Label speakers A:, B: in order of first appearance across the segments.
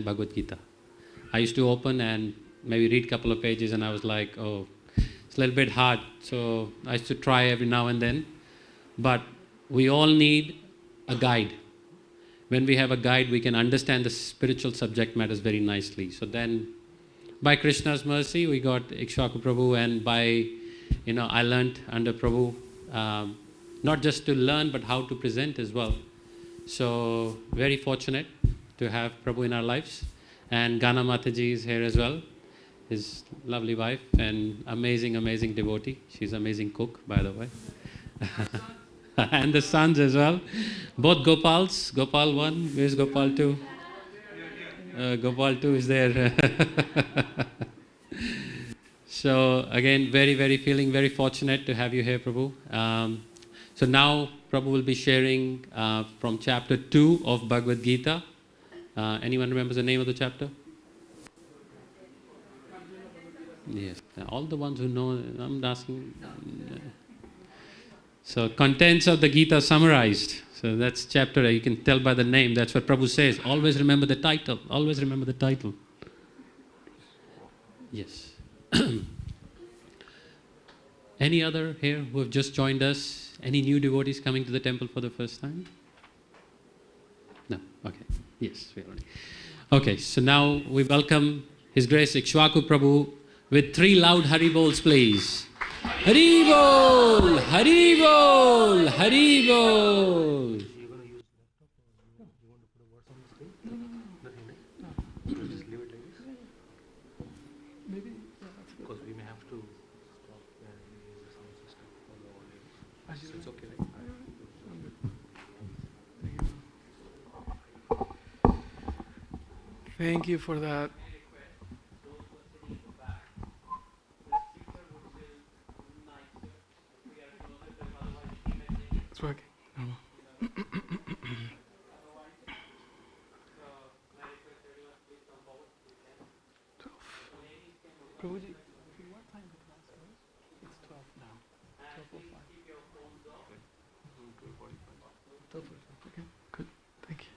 A: Bhagavad Gita. I used to open and maybe read a couple of pages and I was like, oh, it's a little bit hard. So I used to try every now and then. But we all need a guide. When we have a guide, we can understand the spiritual subject matters very nicely. So then, by Krishna's mercy, we got Iksvaku Prabhu, and I learned under Prabhu, not just to learn, but how to present as well. So, very fortunate to have Prabhu in our lives. And Gana Mataji is here as well, his lovely wife, and amazing, amazing devotee. She's an amazing cook, by the way. And the sons as well. Both Gopals. Gopal 1, where's Gopal 2? Gopal 2 is there. So again, feeling very fortunate to have you here, Prabhu. So now Prabhu will be sharing from chapter 2 of Bhagavad Gita. Anyone remembers the name of the chapter? Yes, all the ones who know, I'm asking. So contents of the Gita summarized. So that's chapter, you can tell by the name, that's what Prabhu says. Always remember the title, always remember the title. Yes. Any other here who have just joined us? Any new devotees coming to the temple for the first time? No, okay. Yes, we already. Okay, so now we welcome His Grace Iksvaku Prabhu with 3 loud Haribols, please. Haribol! Haribol! Haribol!
B: Because we may have to stop and use the sound system for the audio. So it's okay, right?
C: Thank you for that. It's working. No. Prabhuji, what time the class goes? It's 12 now. 12:05. 12:45. Okay, good. Thank you.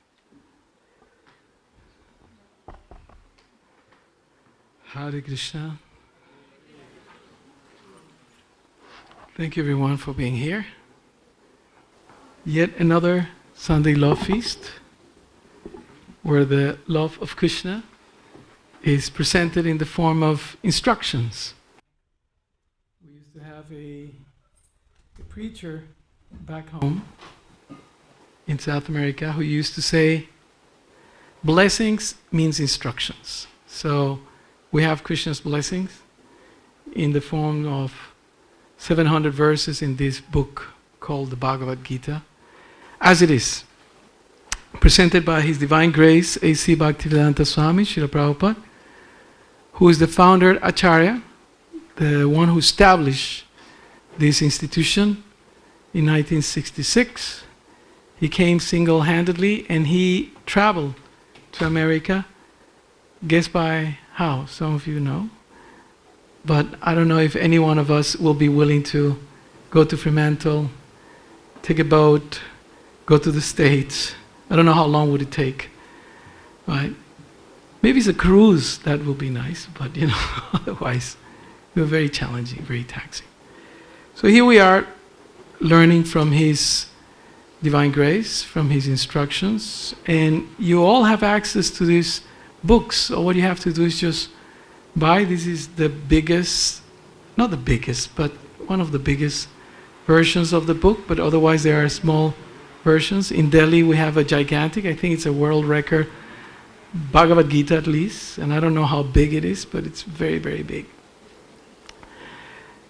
C: Hare Krishna. Thank you everyone for being here. Yet another Sunday love feast where the love of Krishna is presented in the form of instructions. We used to have a preacher back home in South America who used to say, blessings means instructions. So we have Krishna's blessings in the form of 700 verses in this book called the Bhagavad Gita, as it is, presented by His Divine Grace, A.C. Bhaktivedanta Swami, Srila Prabhupada, who is the founder, Acharya, the one who established this institution in 1966. He came single-handedly and he traveled to America. Guess by how? Some of you know. But I don't know if any one of us will be willing to go to Fremantle, take a boat, go to the States. I don't know how long would it take, right? Maybe it's a cruise, that will be nice, but otherwise, it was very challenging, very taxing. So here we are, learning from His Divine Grace, from His instructions, and you all have access to these books. So what you have to do is just buy. This is the biggest, not the biggest, but one of the biggest versions of the book, but otherwise there are small versions. In Delhi we have a gigantic, I think it's a world record, Bhagavad Gita at least, and I don't know how big it is, but it's very, very big.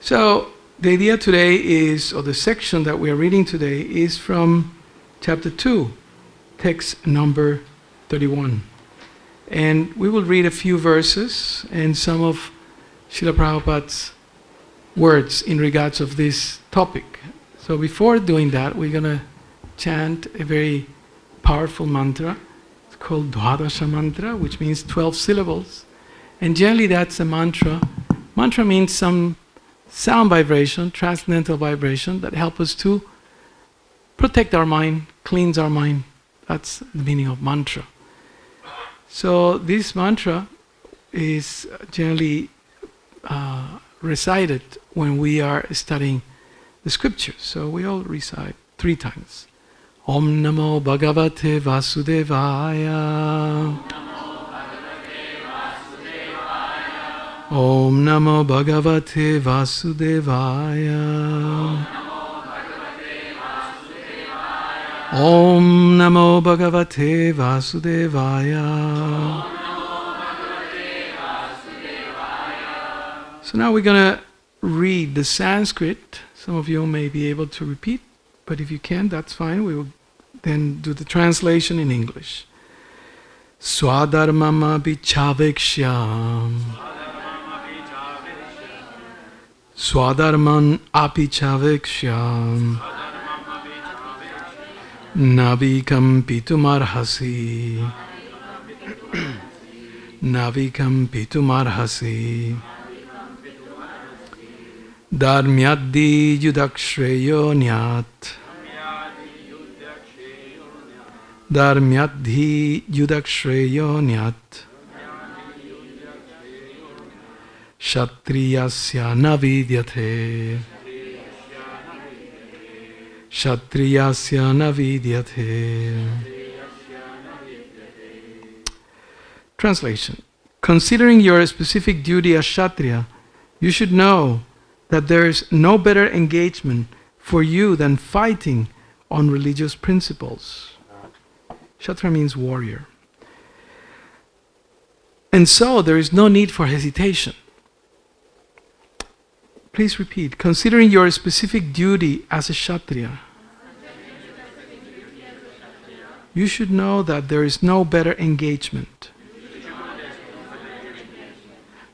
C: So the idea today is, or the section that we are reading today is from chapter 2, text number 31. And we will read a few verses and some of Srila Prabhupada's words in regards of this topic. So before doing that, we're going to chant a very powerful mantra. It's called Dwadasha mantra, which means 12 syllables. And generally that's a mantra. Mantra means some sound vibration, transcendental vibration that help us to protect our mind, cleanse our mind. That's the meaning of mantra. So this mantra is generally recited when we are studying the scriptures. So we all recite 3 times. Om Namo Bhagavate Vasudevaya. Om Namo Bhagavate Vasudevaya. Om Namo Bhagavate Vasudevaya. So now we're going to read the Sanskrit. Some of you may be able to repeat, but if you can't, that's fine. We will then do the translation in English. Swadharmam apichavekshyam. Swadharman apichavekshyam. Navikam pitumarhasi. Navikam pitumarhasi. Dharmyaddi yudakshreyo nyat. Dharmyadhi yudakshreyo nyat. Kshatriyasya navidyate. Kshatriyasya navidyate. Translation. Considering your specific duty as Kshatriya, you should know that there is no better engagement for you than fighting on religious principles. Kshatriya means warrior. And so there is no need for hesitation. Please repeat. Considering your specific duty as a Kshatriya, you should know that there is no better engagement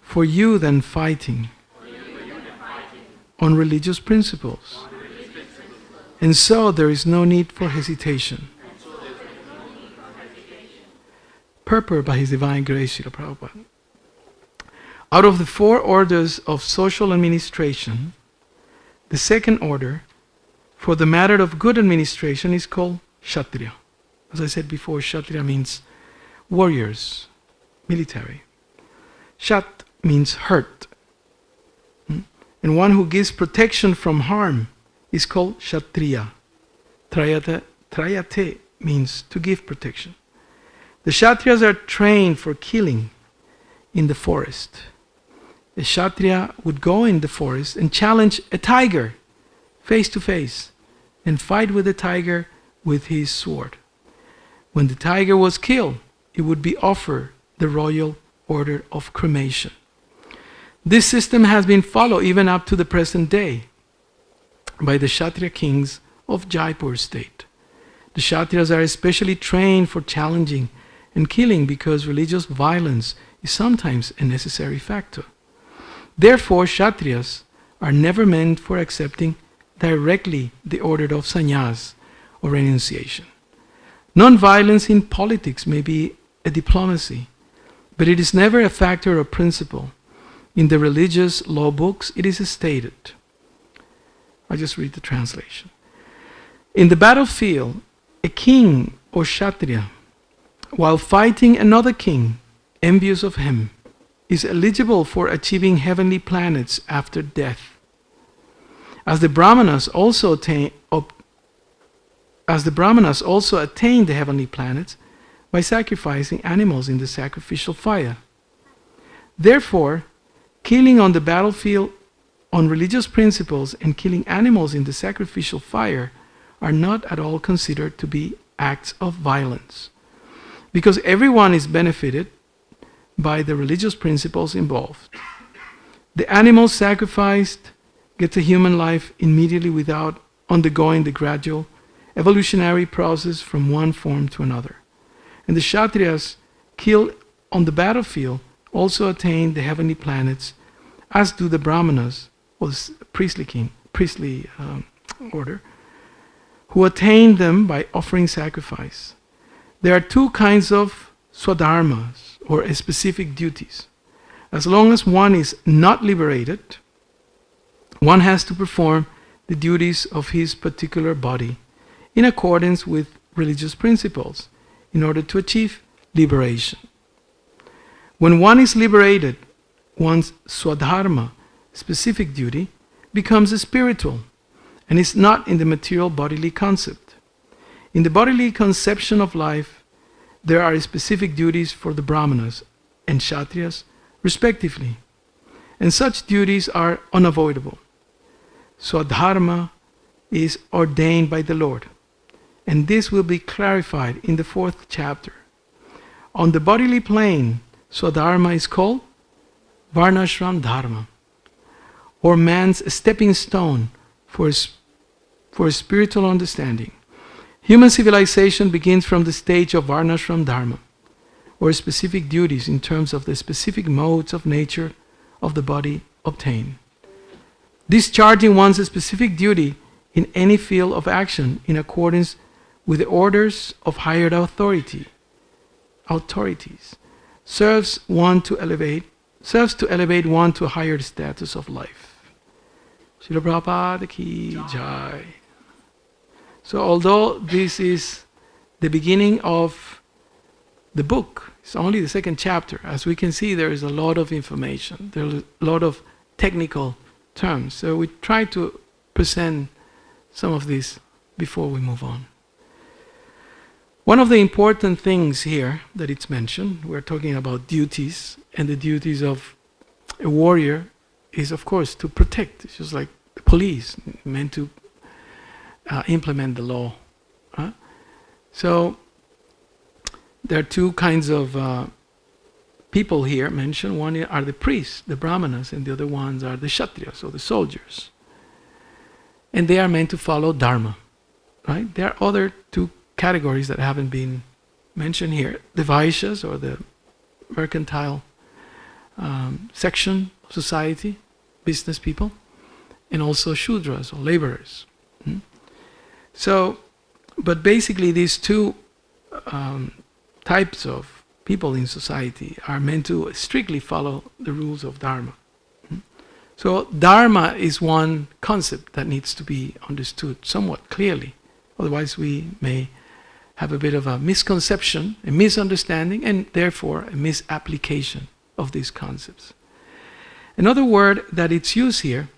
C: for you than fighting on religious principles. And so there is no need for hesitation. Purport by His Divine Grace, Srila Prabhupada. Out of the 4 orders of social administration, the second order, for the matter of good administration, is called Kshatriya. As I said before, Kshatriya means warriors, military. Shat means hurt. And one who gives protection from harm is called Kshatriya. Trayate means to give protection. The Kshatriyas are trained for killing in the forest. A Kshatriya would go in the forest and challenge a tiger face to face and fight with the tiger with his sword. When the tiger was killed, it would be offered the royal order of cremation. This system has been followed even up to the present day by the Kshatriya kings of Jaipur state. The Kshatriyas are especially trained for challenging and killing because religious violence is sometimes a necessary factor. Therefore, Kshatriyas are never meant for accepting directly the order of sannyas or renunciation. Non-violence in politics may be a diplomacy, but it is never a factor or principle. In the religious law books, it is stated. I'll just read the translation. In the battlefield, a king or Kshatriya, while fighting another king, envious of him, is eligible for achieving heavenly planets after death. As the Brahmanas also attain the heavenly planets by sacrificing animals in the sacrificial fire. Therefore, killing on the battlefield on religious principles and killing animals in the sacrificial fire are not at all considered to be acts of violence, because everyone is benefited by the religious principles involved. The animal sacrificed gets a human life immediately without undergoing the gradual evolutionary process from one form to another. And the Kshatriyas killed on the battlefield also attain the heavenly planets, as do the Brahmanas, or the priestly order, who attain them by offering sacrifice. There are 2 kinds of swadharmas, or specific duties. As long as one is not liberated, one has to perform the duties of his particular body in accordance with religious principles in order to achieve liberation. When one is liberated, one's swadharma, specific duty, becomes a spiritual and is not in the material bodily concept. In the bodily conception of life, there are specific duties for the brahmanas and kshatriyas, respectively, and such duties are unavoidable. Swadharma is ordained by the Lord, and this will be clarified in the 4th chapter. On the bodily plane, Swadharma is called Varnashram Dharma, or man's stepping stone for spiritual understanding. Human civilization begins from the stage of Varnashram Dharma, or specific duties in terms of the specific modes of nature of the body obtained. Discharging one's specific duty in any field of action in accordance with the orders of higher authorities serves to elevate one to a higher status of life. Srila Prabhupada ki jai. So although this is the beginning of the book, it's only the 2nd chapter. As we can see, there is a lot of information. There is a lot of technical terms. So we try to present some of this before we move on. One of the important things here that it's mentioned, we're talking about duties, and the duties of a warrior is, of course, to protect. It's just like the police, meant to implement the law. So there are two kinds of people here mentioned. One are the priests, the brahmanas, and the other ones are the kshatriyas, or the soldiers. And they are meant to follow dharma. Right? There are other two categories that haven't been mentioned here. The Vaishyas, or the mercantile section of society, business people, and also Shudras, or laborers. So, but basically these two types of people in society are meant to strictly follow the rules of Dharma. So Dharma is one concept that needs to be understood somewhat clearly. Otherwise we may have a bit of a misconception, a misunderstanding, and therefore a misapplication of these concepts. Another word that it's used here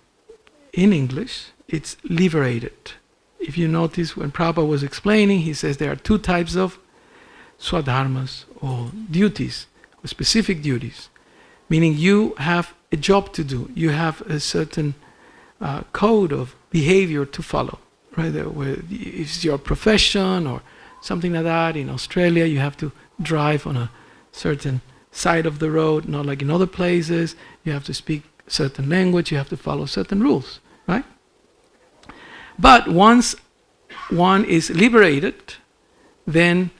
C: in English, it's liberated. If you notice when Prabhupada was explaining, he says there are two types of swadharmas, or duties, or specific duties. Meaning you have a job to do, you have a certain code of behavior to follow. Right? Where it's your profession or something like that. In Australia, you have to drive on a certain side of the road, not like in other places. You have to speak certain language, you have to follow certain rules, right? But once one is liberated, then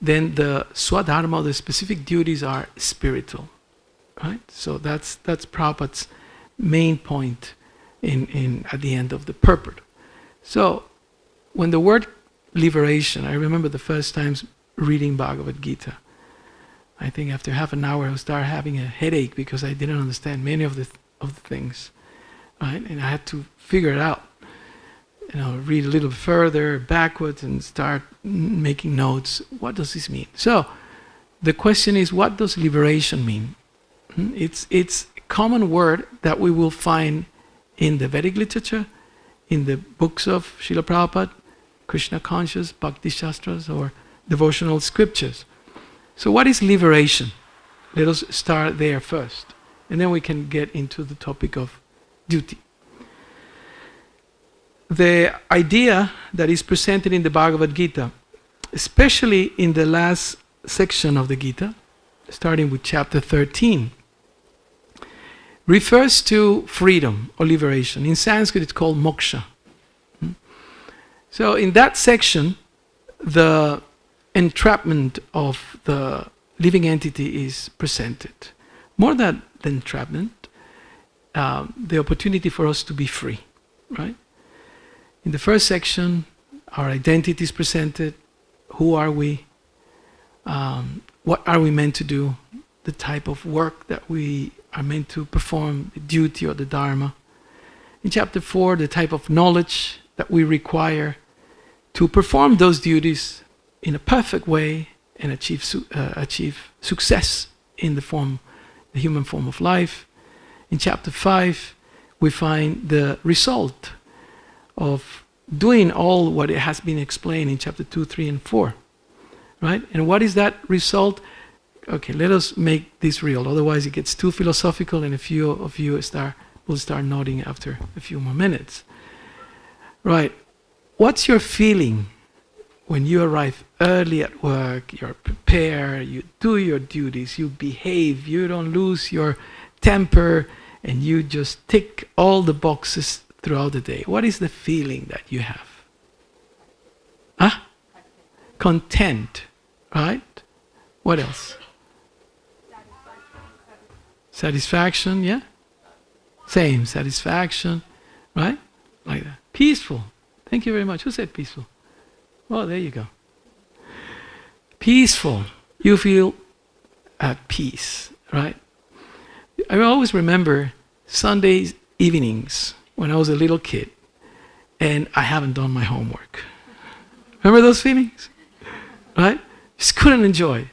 C: the swadharma, the specific duties are spiritual, right? So that's Prabhupada's main point in at the end of the purport. So when the word liberation, I remember the first times reading Bhagavad Gita. I think after half an hour I started having a headache because I didn't understand many of the things, right? And I had to figure it out. Read a little further backwards and start making notes. What does this mean? So the question is, what does liberation mean? It's a common word that we will find in the Vedic literature, in the books of Srila Prabhupada, Krishna conscious, Bhakti Shastras, or devotional scriptures. So what is liberation? Let us start there first, and then we can get into the topic of duty. The idea that is presented in the Bhagavad Gita, especially in the last section of the Gita, starting with chapter 13, refers to freedom or liberation. In Sanskrit it's called moksha. So in that section, the entrapment of the living entity is presented. More than the entrapment, the opportunity for us to be free, right? In the first section, our identity is presented. Who are we? What are we meant to do? The type of work that we are meant to perform, the duty or the dharma. In chapter 4, the type of knowledge that we require to perform those duties in a perfect way and achieve success in the form the human form of life. In chapter 5, we find the result of doing all what it has been explained in chapter 2, 3, and 4. Right? And what is that result? Okay, let us make this real. Otherwise, it gets too philosophical, and a few of you will start nodding after a few more minutes. Right? What's your feeling when you arrive early at work? You're prepared, you do your duties, you behave, you don't lose your temper, and you just tick all the boxes throughout the day. What is the feeling that you have? Huh? Content, right? What else? Satisfaction, yeah? Same, satisfaction, right? Like that. Peaceful. Thank you very much. Who said peaceful? Oh, there you go. Peaceful. You feel at peace, right? I always remember Sunday evenings when I was a little kid and I haven't done my homework. Remember those feelings? Right? Just couldn't enjoy.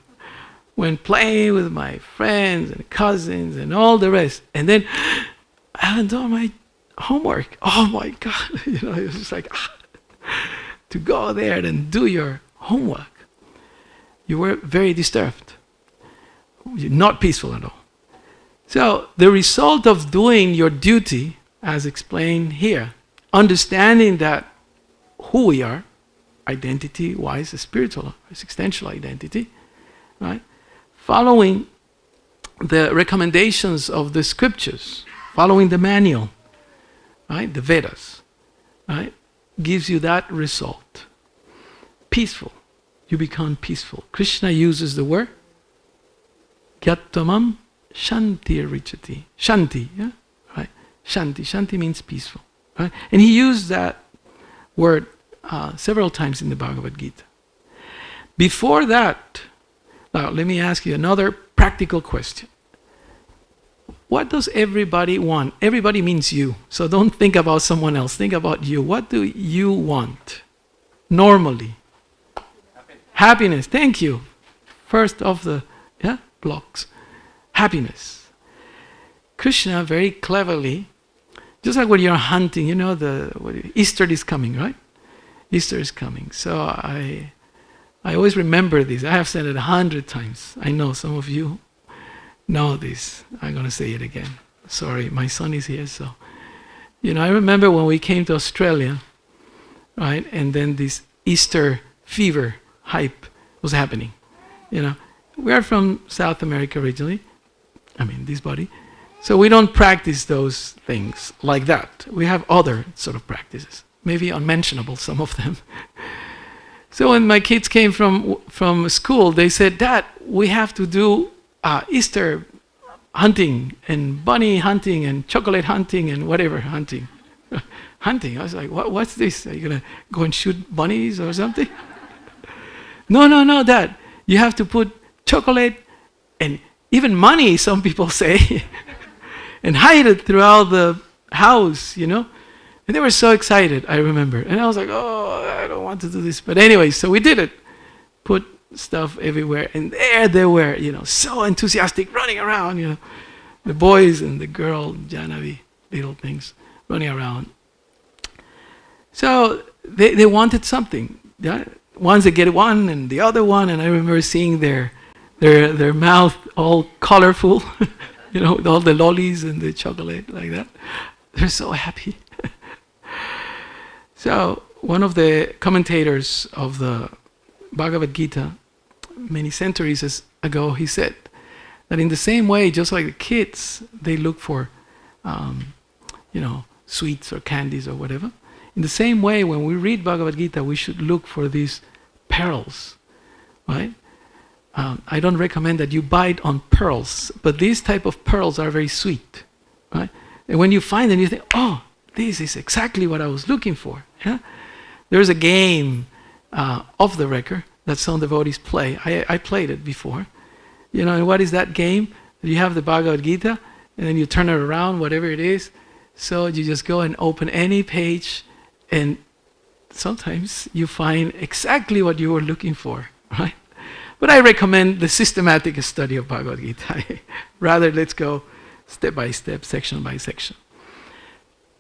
C: When playing with my friends and cousins and all the rest, and then I haven't done my homework. Oh my God! It was just like to go there and do your homework. You were very disturbed. You're not peaceful at all. So the result of doing your duty, as explained here, understanding that who we are, identity-wise, a spiritual, existential identity, right? Following the recommendations of the scriptures, following the manual, right? The Vedas, right? Gives you that result. Peaceful. You become peaceful. Krishna uses the word Gyattamam Shanti Richati. Shanti, yeah? Right? Shanti. Shanti means peaceful. Right? And he used that word several times in the Bhagavad Gita. Before that, now let me ask you another practical question. What does everybody want? Everybody means you. So don't think about someone else. Think about you. What do you want? Normally. Happiness. Thank you. First of the blocks. Happiness. Krishna very cleverly, just like when you're hunting, you know, Easter is coming, right? Easter is coming. So I always remember this. I have said it 100 times. I know some of you know this. I'm going to say it again. Sorry, my son is here, so. You know, I remember when we came to Australia, right, and then this Easter fever hype was happening. You know, we are from South America originally. I mean, this body. So we don't practice those things like that. We have other sort of practices. Maybe unmentionable, some of them. So when my kids came from school, they said, Dad, we have to do Easter hunting and bunny hunting and chocolate hunting and whatever hunting. Hunting. I was like, what's this? Are you going to go and shoot bunnies or something? No, Dad. You have to put chocolate and even money, some people say, and hide it throughout the house, you know. And they were so excited, I remember. And I was like, oh, I don't want to do this. But anyway, so we did it. Put stuff everywhere. And there they were, you know, so enthusiastic, running around, you know. The boys and the girl, Janavi, little things, running around. So they wanted something. Yeah? Once they get one and the other one, and I remember seeing their mouth all colorful, you know, with all the lollies and the chocolate like that. They're so happy. So one of the commentators of the Bhagavad Gita many centuries ago, he said that in the same way, just like the kids, they look for, you know, sweets or candies or whatever. In the same way, when we read Bhagavad Gita, we should look for these pearls, right? I don't recommend that you bite on pearls, but these type of pearls are very sweet, right? And when you find them, you think, oh, this is exactly what I was looking for. Yeah? There's a game off the record that some devotees play. I played it before. You know, and what is that game? You have the Bhagavad Gita, and then you turn it around, whatever it is. So you just go and open any page, and sometimes you find exactly what you were looking for, right? But I recommend the systematic study of Bhagavad Gita. Rather, let's go step by step, section by section.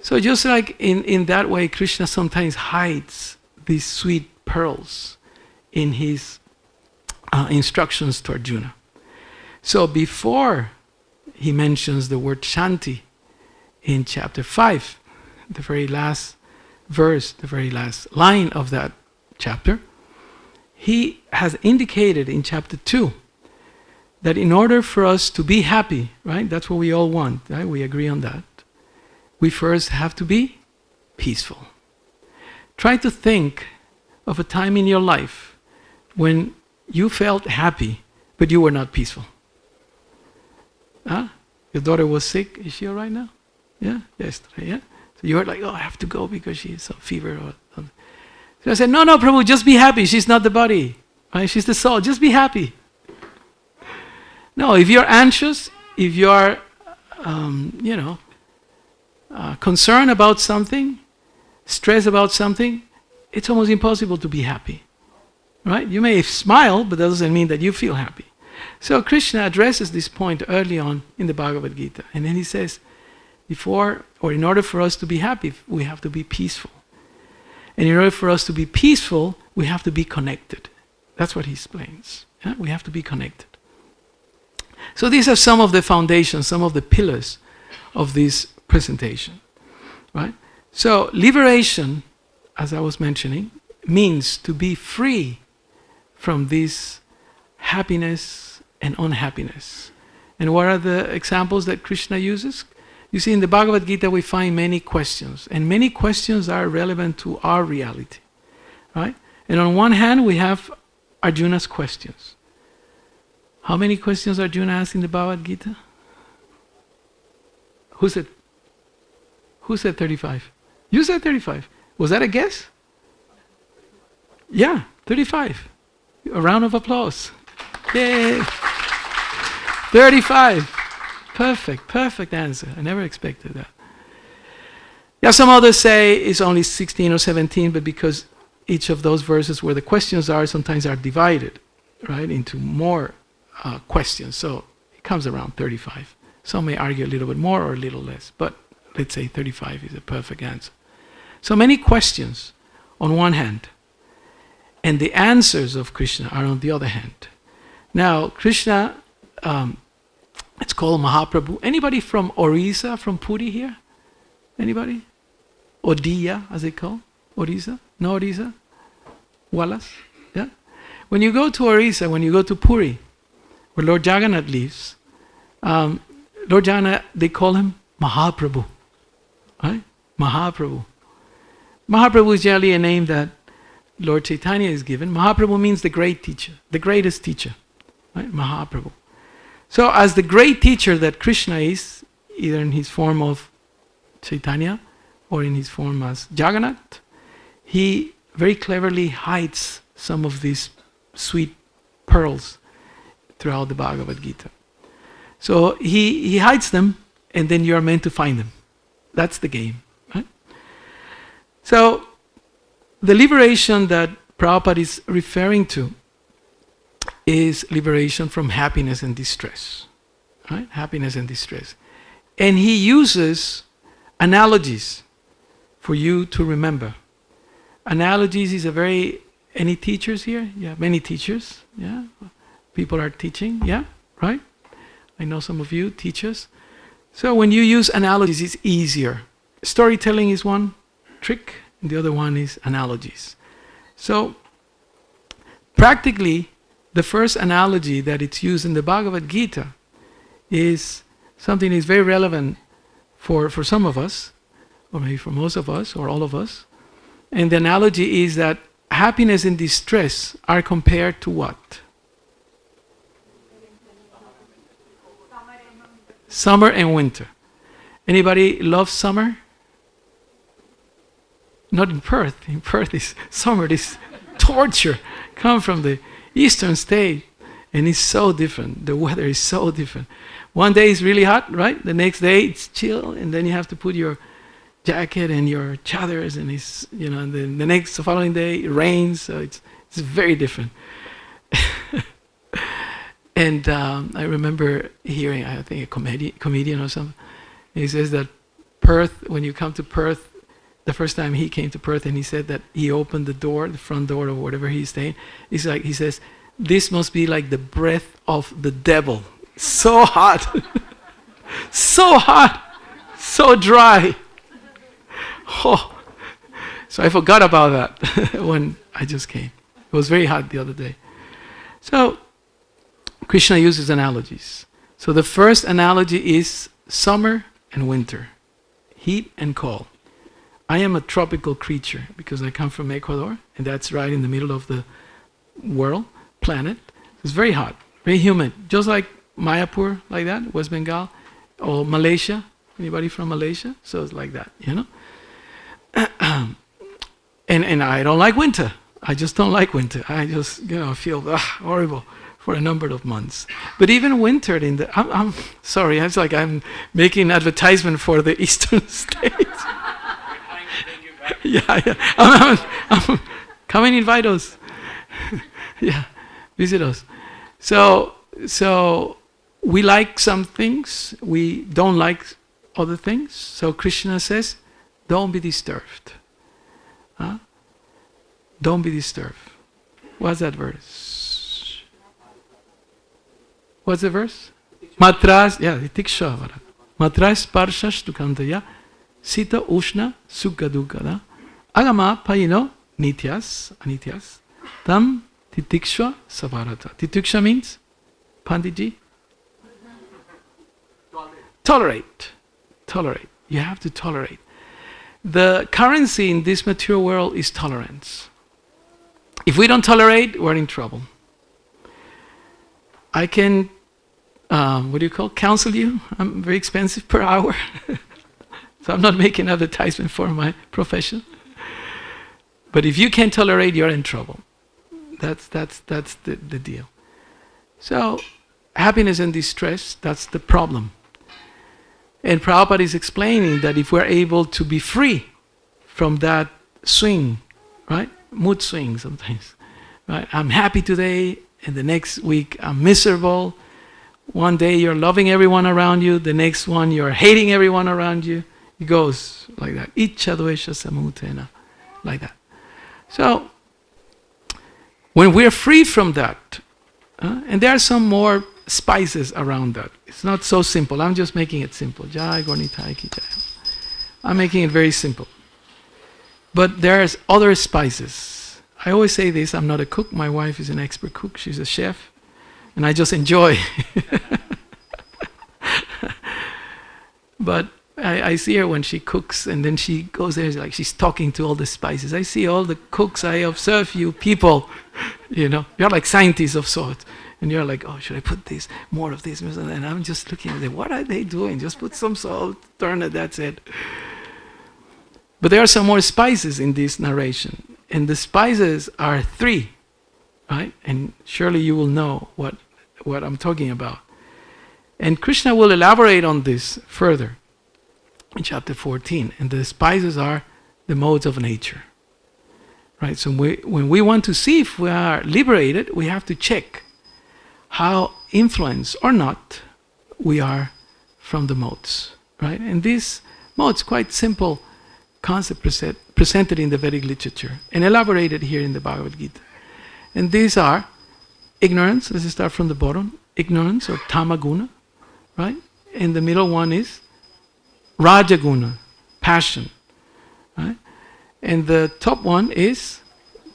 C: So just like in that way, Krishna sometimes hides these sweet pearls in his instructions to Arjuna. So before he mentions the word Shanti in chapter 5, the very last verse, the very last line of that chapter, he has indicated in chapter 2 that in order for us to be happy, right, that's what we all want, right? We agree on that. We first have to be peaceful. Try to think of a time in your life when you felt happy, but you were not peaceful. Huh? Your daughter was sick. Is she all right now? Yeah? Yesterday, yeah? So you were like, oh, I have to go because she has some fever or something. So I said, no, Prabhu, just be happy. She's not the body. Right? She's the soul. Just be happy. No, if you're anxious, if you're, concerned about something, stressed about something, it's almost impossible to be happy. Right? You may smile, but that doesn't mean that you feel happy. So Krishna addresses this point early on in the Bhagavad Gita. And then he says, in order for us to be happy, we have to be peaceful. And in order for us to be peaceful, we have to be connected. That's what he explains. Yeah? We have to be connected. So these are some of the foundations, some of the pillars of this presentation. Right? So liberation, as I was mentioning, means to be free from this happiness and unhappiness. And what are the examples that Krishna uses? You see, in the Bhagavad Gita we find many questions, and many questions are relevant to our reality, right? And on one hand we have Arjuna's questions. How many questions Arjuna asked in the Bhagavad Gita? Who said 35? You said 35. Was that a guess? Yeah, 35. A round of applause. Yay! 35. Perfect answer. I never expected that. Yeah, some others say it's only 16 or 17, but because each of those verses where the questions are sometimes are divided, right, into more questions. So it comes around 35. Some may argue a little bit more or a little less, but let's say 35 is a perfect answer. So many questions on one hand, and the answers of Krishna are on the other hand. Now, Krishna, it's called Mahaprabhu. Anybody from Orissa, from Puri here? Anybody? Odiya, as they call? Orissa? No Orissa? Wallace? Yeah? When you go to Orissa, when you go to Puri, where Lord Jagannath lives, Lord Jagannath, they call him Mahaprabhu. Right? Mahaprabhu. Mahaprabhu is generally a name that Lord Chaitanya is given. Mahaprabhu means the great teacher, the greatest teacher. Right? Mahaprabhu. So as the great teacher that Krishna is, either in his form of Chaitanya or in his form as Jagannath, he very cleverly hides some of these sweet pearls throughout the Bhagavad Gita. So he hides them, and then you are meant to find them. That's the game. Right? So the liberation that Prabhupada is referring to is liberation from happiness and distress. Right? Happiness and distress. And he uses analogies for you to remember. Analogies is a very... Any teachers here? Yeah, many teachers. Yeah, people are teaching. Yeah, right? I know some of you teachers. So when you use analogies, it's easier. Storytelling is one trick, and the other one is analogies. So practically, the first analogy that it's used in the Bhagavad Gita is something that is very relevant for some of us, or maybe for most of us, or all of us. And the analogy is that happiness and distress are compared to what? Summer and winter. Anybody love summer? Not in Perth. In Perth, is summer is torture. Come from the eastern state, and it's so different. The weather is so different. One day it's really hot, right? The next day it's chill, and then you have to put your jacket and your chadars, and it's, and then the following day it rains. So it's very different. And I remember hearing, I think a comedian or something, he says that Perth, when you come to Perth, the first time he came to Perth and he said that he opened the door, the front door or whatever he's staying, he says, this must be like the breath of the devil. So hot. So hot. So dry. Oh. So I forgot about that when I just came. It was very hot the other day. So Krishna uses analogies. So the first analogy is summer and winter, heat and cold. I am a tropical creature because I come from Ecuador, and that's right in the middle of the world, planet. It's very hot, very humid, just like Mayapur, like that, West Bengal, or Malaysia. Anybody from Malaysia? So it's like that, you know. And I don't like winter. I just don't like winter. I just, feel horrible for a number of months. But even winter I'm sorry, it's like I'm making advertisement for the eastern states. Yeah. Come and invite us. Yeah, visit us. So we like some things, we don't like other things. So Krishna says, don't be disturbed. Huh? Don't be disturbed. What's that verse? What's the verse? Matras, titikshava. Matras parshas tukantaya sita ushna sukha dukkha agama payino nityas anityas tam titikshva savarata. Titiksha means, Panditji? Tolerate. You have to tolerate. The currency in this material world is tolerance. If we don't tolerate, we're in trouble. I can, counsel you. I'm very expensive per hour. So I'm not making advertisement for my profession. But if you can't tolerate, you're in trouble. That's the deal. So happiness and distress, that's the problem. And Prabhupada is explaining that if we're able to be free from that swing, right? Mood swing sometimes. Right? I'm happy today, and the next week I'm miserable. One day you're loving everyone around you, the next one you're hating everyone around you. It goes like that. Ichcha dvesha samutena. Like that. So, when we're free from that, and there are some more spices around that. It's not so simple. I'm just making it simple. Jai Gornitai Ki Jai. I'm making it very simple. But there's other spices. I always say this, I'm not a cook. My wife is an expert cook. She's a chef. And I just enjoy. But I see her when she cooks, and then she goes there, like she's talking to all the spices. I see all the cooks. I observe you people, you're like scientists of sorts. And you're like, oh, should I put this, more of this? And I'm just looking at them, what are they doing? Just put some salt, turn it, that's it. But there are some more spices in this narration. And the spices are 3, right? And surely you will know what I'm talking about. And Krishna will elaborate on this further in chapter 14. And the spices are the modes of nature. Right? So when we want to see if we are liberated, we have to check how influenced or not we are from the modes, right? And these modes, quite simple concept presented in the Vedic literature and elaborated here in the Bhagavad Gita. And these are ignorance. Let's start from the bottom. Ignorance or tamaguna, right? And the middle one is rajaguna, passion, right? And the top one is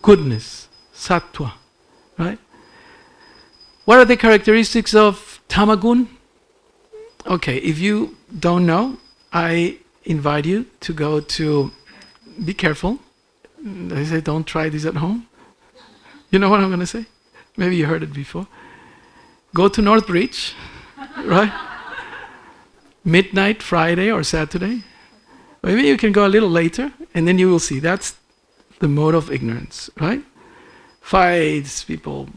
C: goodness, sattva, right? What are the characteristics of tamagun? Okay, if you don't know, I invite you to go to, be careful. I say don't try this at home. You know what I'm going to say? Maybe you heard it before. Go to North Beach, right? Midnight, Friday or Saturday. Maybe you can go a little later, and then you will see. That's the mode of ignorance, right? Fights, people,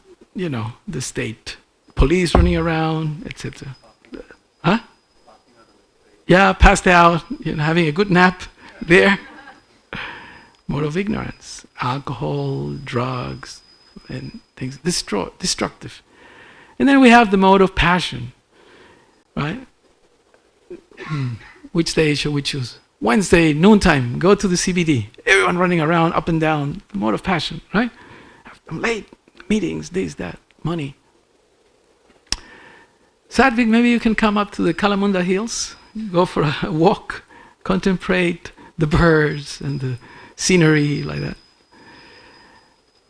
C: the state, police running around, etc. Huh? Yeah, passed out, having a good nap there. Mode of ignorance. Alcohol, drugs, and things destructive. And then we have the mode of passion, right? Which day should we choose? Wednesday, noontime, go to the CBD. Everyone running around, up and down. The mode of passion, right? I'm late, meetings, this, that, money. Sadvik, maybe you can come up to the Kalamunda Hills, go for a walk, contemplate the birds and the scenery like that.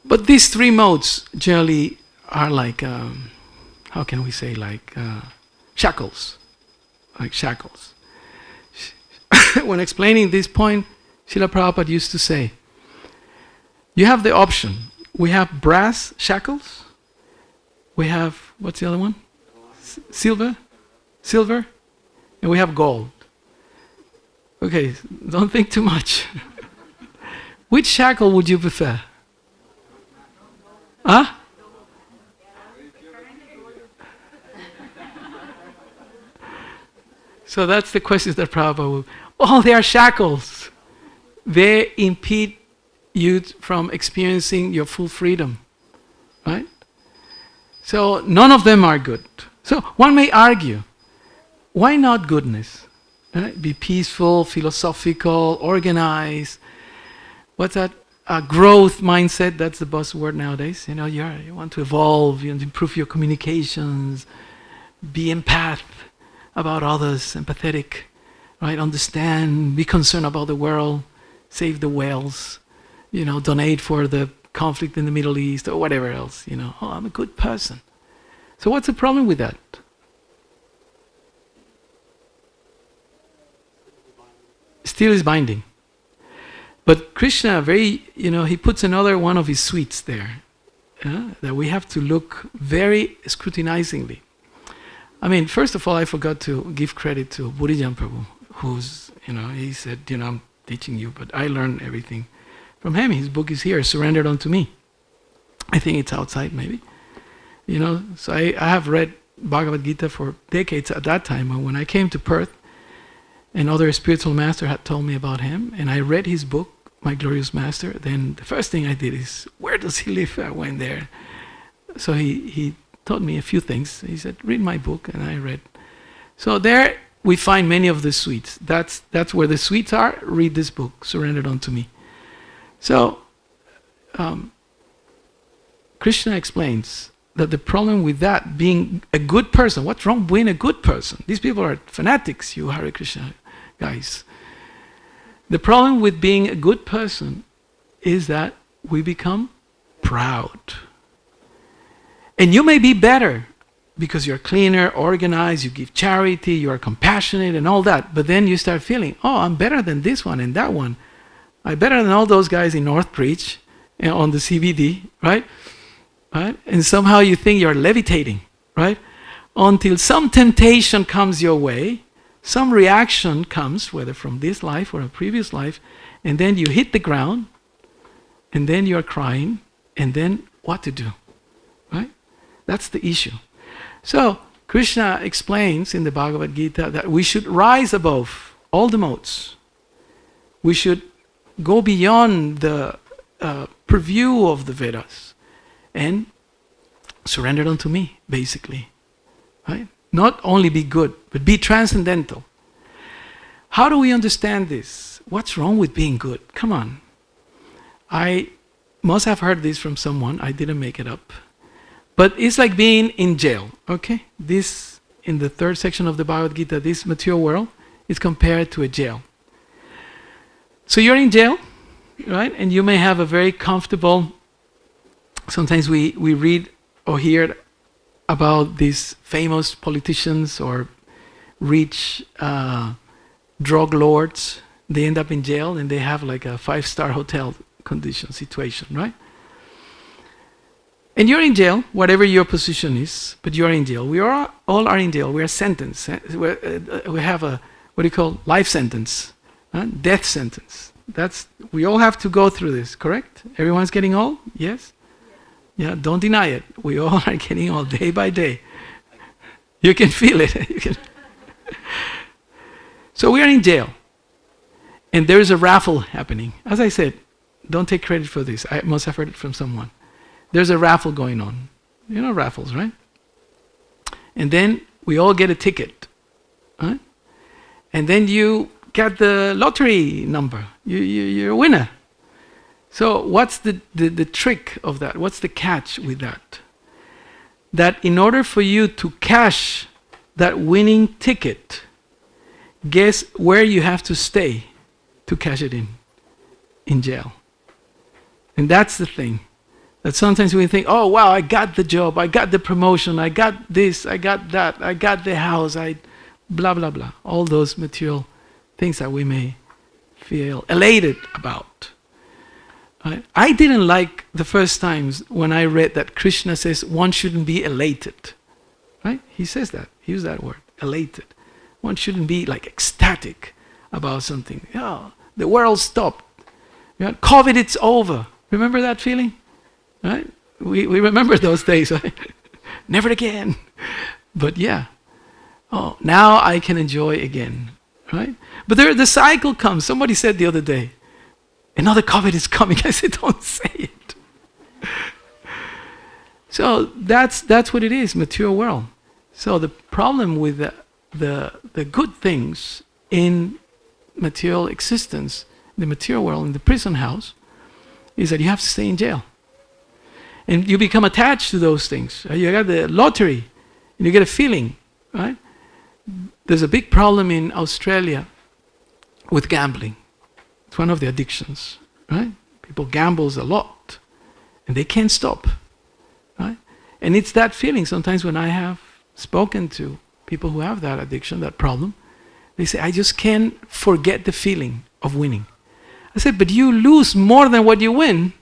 C: But these three modes generally are like, how can we say, like shackles. Like shackles. When explaining this point, Srila Prabhupada used to say, you have the option. We have brass shackles. We have, what's the other one? Silver. And we have gold. Okay, don't think too much. Which shackle would you prefer? Huh? So that's the question that Prabhupada will. Oh, they are shackles. They impede you from experiencing your full freedom. Right? So none of them are good. So one may argue, why not goodness? Right? Be peaceful, philosophical, organized. What's that? Growth mindset, that's the buzzword nowadays. You know, you want to evolve, you want to improve your communications, be empath about others, empathetic, right? Understand, be concerned about the world, save the whales, you know, donate for the conflict in the Middle East or whatever else, you know. Oh, I'm a good person. So what's the problem with that? Still is binding. But Krishna, he puts another one of his sweets there, that we have to look very scrutinizingly. I mean, first of all, I forgot to give credit to Burijan Prabhu, who's, he said, I'm teaching you, but I learned everything from him. His book is here, Surrendered Unto Me. I think it's outside, maybe. So I have read Bhagavad Gita for decades at that time. And when I came to Perth, another spiritual master had told me about him, and I read his book, My Glorious Master. Then the first thing I did is, where does he live? I went there. So he taught me a few things. He said, read my book, and I read. So there we find many of the sweets. That's where the sweets are. Read this book, Surrendered Unto Me. So Krishna explains that the problem with that, being a good person, what's wrong with being a good person? These people are fanatics, you Hare Krishna guys. The problem with being a good person is that we become proud. And you may be better because you're cleaner, organized, you give charity, you are compassionate and all that. But then you start feeling, oh, I'm better than this one and that one. I'm better than all those guys in North Preach and on the CBD, right? Right? And somehow you think you're levitating, right? Until some temptation comes your way, some reaction comes, whether from this life or a previous life, and then you hit the ground, and then you're crying, and then what to do, right? That's the issue. So Krishna explains in the Bhagavad Gita that we should rise above all the modes. We should go beyond the purview of the Vedas. And surrendered unto me, basically. Right? Not only be good, but be transcendental. How do we understand this? What's wrong with being good? Come on. I must have heard this from someone. I didn't make it up. But it's like being in jail. Okay? This, in the third section of the Bhagavad Gita, this material world is compared to a jail. So you're in jail, right? And you may have a very comfortable. Sometimes we read or hear about these famous politicians or rich drug lords. They end up in jail and they have like a 5-star hotel situation, right? And you're in jail, whatever your position is, but you're in jail. We all are in jail. We are sentenced. We have a, what do you call, life sentence, death sentence. We all have to go through this, correct? Everyone's getting old? Yes? Yeah, don't deny it. We all are getting old day by day. You can feel it. So we are in jail. And there is a raffle happening. As I said, don't take credit for this. I must have heard it from someone. There's a raffle going on. You know raffles, right? And then we all get a ticket. Right? And then you get the lottery number. You're a winner. So what's the trick of that? What's the catch with that? That in order for you to cash that winning ticket, guess where you have to stay to cash it in? In jail. And that's the thing. That sometimes we think, oh wow, I got the job, I got the promotion, I got this, I got that, I got the house, I blah blah blah. All those material things that we may feel elated about. Right? I didn't like the first times when I read that Krishna says one shouldn't be elated. Right? He says that. He used that word, elated. One shouldn't be like ecstatic about something. Oh, the world stopped. COVID, it's over. Remember that feeling? Right? We remember those days, right? Never again. But yeah. Oh, now I can enjoy again. Right? But the cycle comes. Somebody said the other day, another COVID is coming. I said, don't say it. So that's what it is, material world. So the problem with the good things in material existence, the material world, in the prison house, is that you have to stay in jail. And you become attached to those things. You got the lottery, and you get a feeling, right? There's a big problem in Australia with gambling. It's one of the addictions, right? People gamble a lot, and they can't stop, right? And it's that feeling. Sometimes when I have spoken to people who have that addiction, that problem, they say, I just can't forget the feeling of winning. I said, but you lose more than what you win.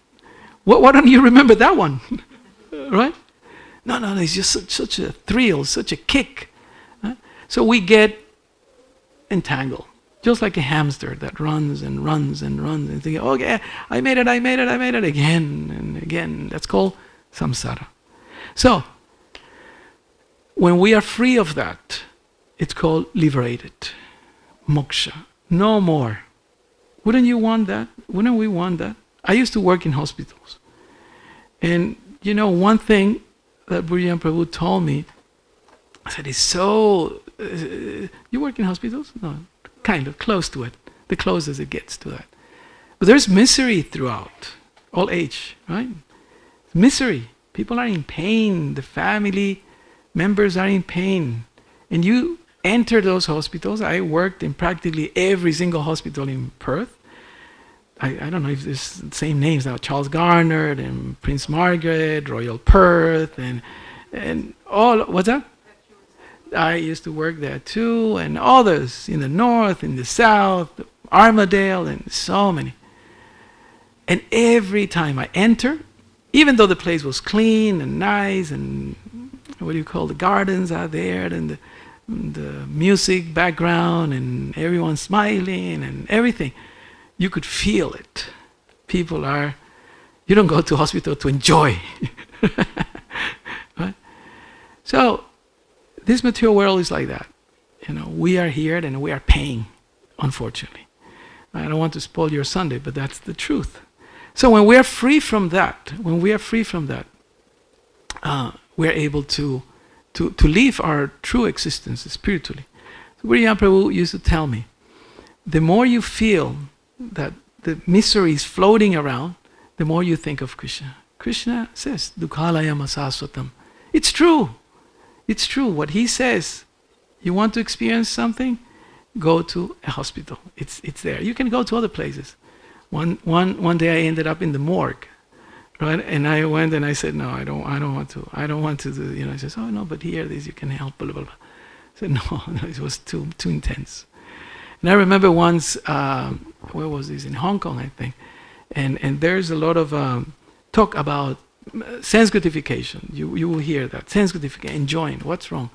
C: Why don't you remember that one? Right? No, it's just such a thrill, such a kick. Right? So we get entangled, just like a hamster that runs and runs and runs and thinking, okay, I made it again and again. That's called samsara. So, when we are free of that, it's called liberated. Moksha. No more. Wouldn't you want that? Wouldn't we want that? I used to work in hospitals. And you know, one thing that Burijan Prabhu told me, I said, it's so... you work in hospitals? No, kind of, close to it. The closest it gets to that. But there's misery throughout, all age, right? Misery. People are in pain. The family members are in pain. And you enter those hospitals. I worked in practically every single hospital in Perth. I don't know if there's the same names now, Charles Garner and Prince Margaret, Royal Perth, and all, what's that? I used to work there too, and others in the north, in the south, Armadale, and so many. And every time I enter, even though the place was clean and nice, and what do you call, the gardens are there, and the music background, and everyone smiling, and everything, you could feel it. People are, you don't go to hospital to enjoy. Right? So, this material world is like that. You know, we are here and we are paying, unfortunately. I don't want to spoil your Sunday, but that's the truth. So when we are free from that, we're able to live our true existence spiritually. So Burijan Prabhu used to tell me, the more you feel that the misery is floating around, the more you think of Krishna. Krishna says, Dukhalayam asaswatam. It's true. It's true. What he says, you want to experience something? Go to a hospital. It's there. You can go to other places. One day I ended up in the morgue, right? And I went and I said, no, I don't want to do, you know. He says, oh no, but here this you can help, blah blah blah. I said, no, it was too intense. And I remember once, where was this? In Hong Kong, I think. And there's a lot of talk about sense gratification. You will hear that. Sense gratification, enjoying. What's wrong?